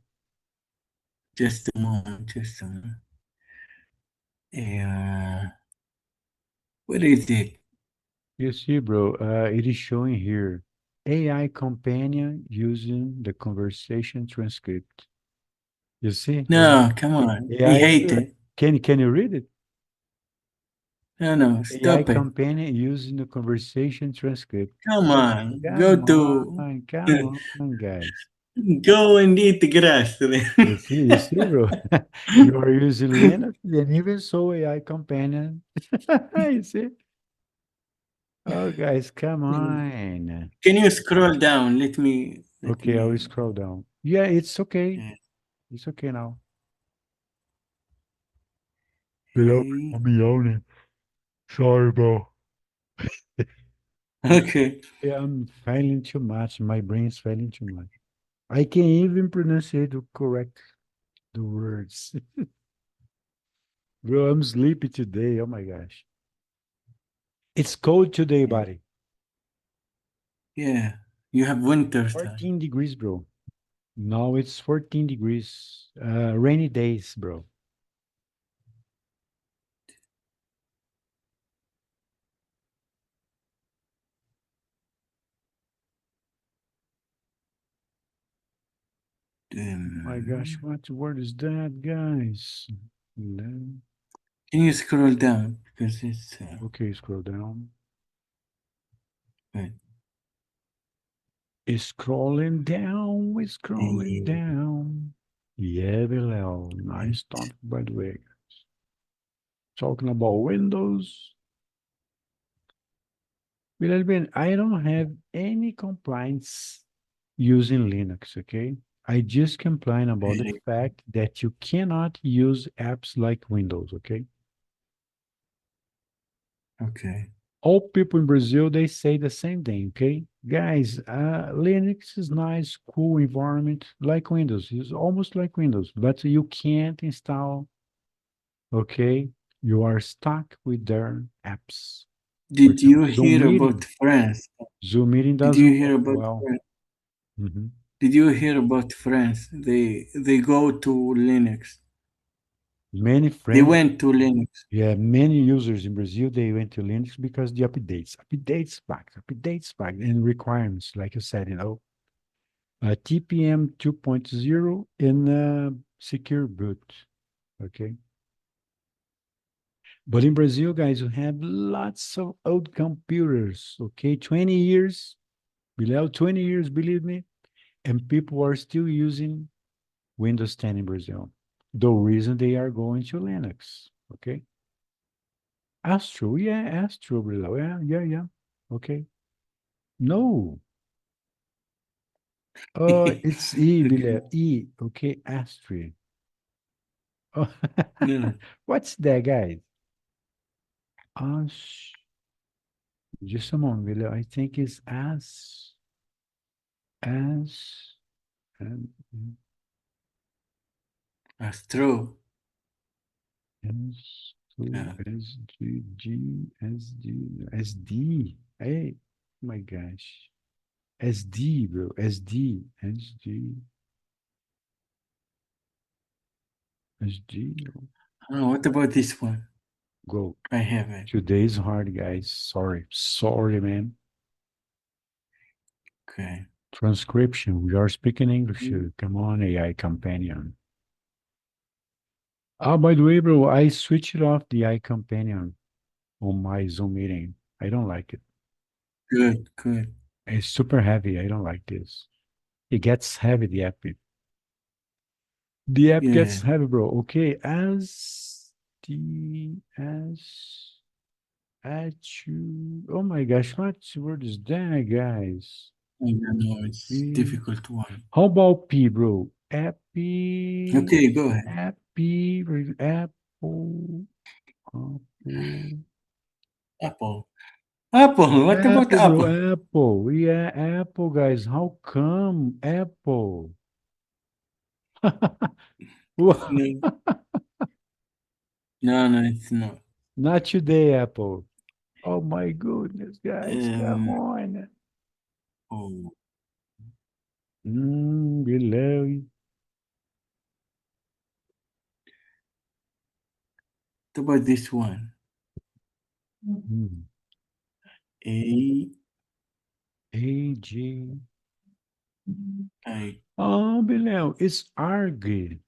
Just a moment. Just a moment. What is it? You see, bro, it is showing here. AI companion using the conversation transcript. You see? No, come on. I AI, hate it. can you read it? No, AI stop it. companion using the conversation transcript. Come on. Go Come to on, come on, guys. go and eat the grass. You see, bro. You are using Linux and even so AI companion. You see? Oh, guys, come on. Can you scroll down? Let Okay, I will me. scroll down. Yeah, it's okay. uh, It's okay now. Below, A. I'm yawning. Sorry, bro. Okay. Yeah, I'm failing too much. My brain's failing too much. I can't even pronounce it to correct the words. Bro, I'm sleepy today. Oh my gosh. It's cold today, buddy. Yeah. You have winter time. 14 degrees, bro. No, it's 14 degrees. Rainy days, bro. My gosh, what word is that, guys? No. Can you scroll down? Because it's. Okay, scroll down. Wait. It's scrolling down. It's scrolling A. down. Yeah, Bilal. Nice topic, by the way. Talking about Windows. Bilal Ben, I don't have any complaints using Linux, okay? I just complain about the fact that you cannot use apps like Windows, okay? Okay. All people in Brazil, they say the same thing, okay? Guys, Linux is nice, cool environment, like Windows. It's almost like Windows, but you can't install, okay? You are stuck with their apps. For Did example, you hear about France? Zoom meeting Did doesn't you hear work about well. France? Mhm. Did you hear about France? They go to Linux. Many They friends, went to Linux. yeah, many users in Brazil, they went to Linux because the updates back, and requirements, like you said, TPM 2.0 in secure boot. Okay. But in Brazil, guys, you have lots of old computers. Okay. 20 years, below 20 years, believe me. And people are still using Windows 10 in Brazil. The reason they are going to Linux. Okay. Astro, yeah, Astro, below. Yeah. Okay. No. It's E, Okay. below. E. Okay. Astro. Oh, No. what's that, guys? As. Just a moment, Villa. I think it's as, and That's true. S, Yeah. S, G, G, S, D, S, D. Hey, oh my gosh. S, D, bro. S, D, S, D, S, D. Oh, what about this one? Go. I have it. Today's hard, guys. Sorry. Sorry, man. Okay. Transcription. We are speaking English here. Come on, AI companion. Oh, by the way, bro, I switched off the AI companion on my Zoom meeting. I don't like it. Good, good. It's super heavy. I don't like this. It gets heavy, the app. The app gets Yeah. heavy, bro. Okay, oh my gosh, what word is that, guys? I don't know. It's P. difficult one. How about P, bro? Appy, Okay, go ahead. Appy, Apple, Apple. Apple. Apple. What about Apple, bro, Apple? Apple. Yeah, Apple, guys. How come Apple? Wha- No. No, no, it's not. Not today, Apple. Oh my goodness, guys, come Um. on. Oh, Below. what about this one? Mm. A. AG. I Oh, below. It's argue.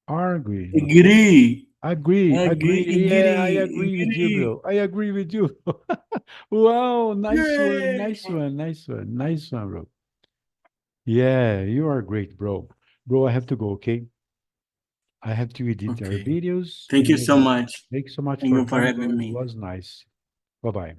Argue. agree. Agree. Yeah, I agree with you, Agree. bro. I agree with you. Wow, nice one, Yay! nice one, nice one, nice one, bro. Yeah, you are great, bro. Bro, I have to go, okay? I have to edit our Okay. videos Thank you so and much. thanks so much Thank for you for coming, having bro. It me. was nice. Bye-bye.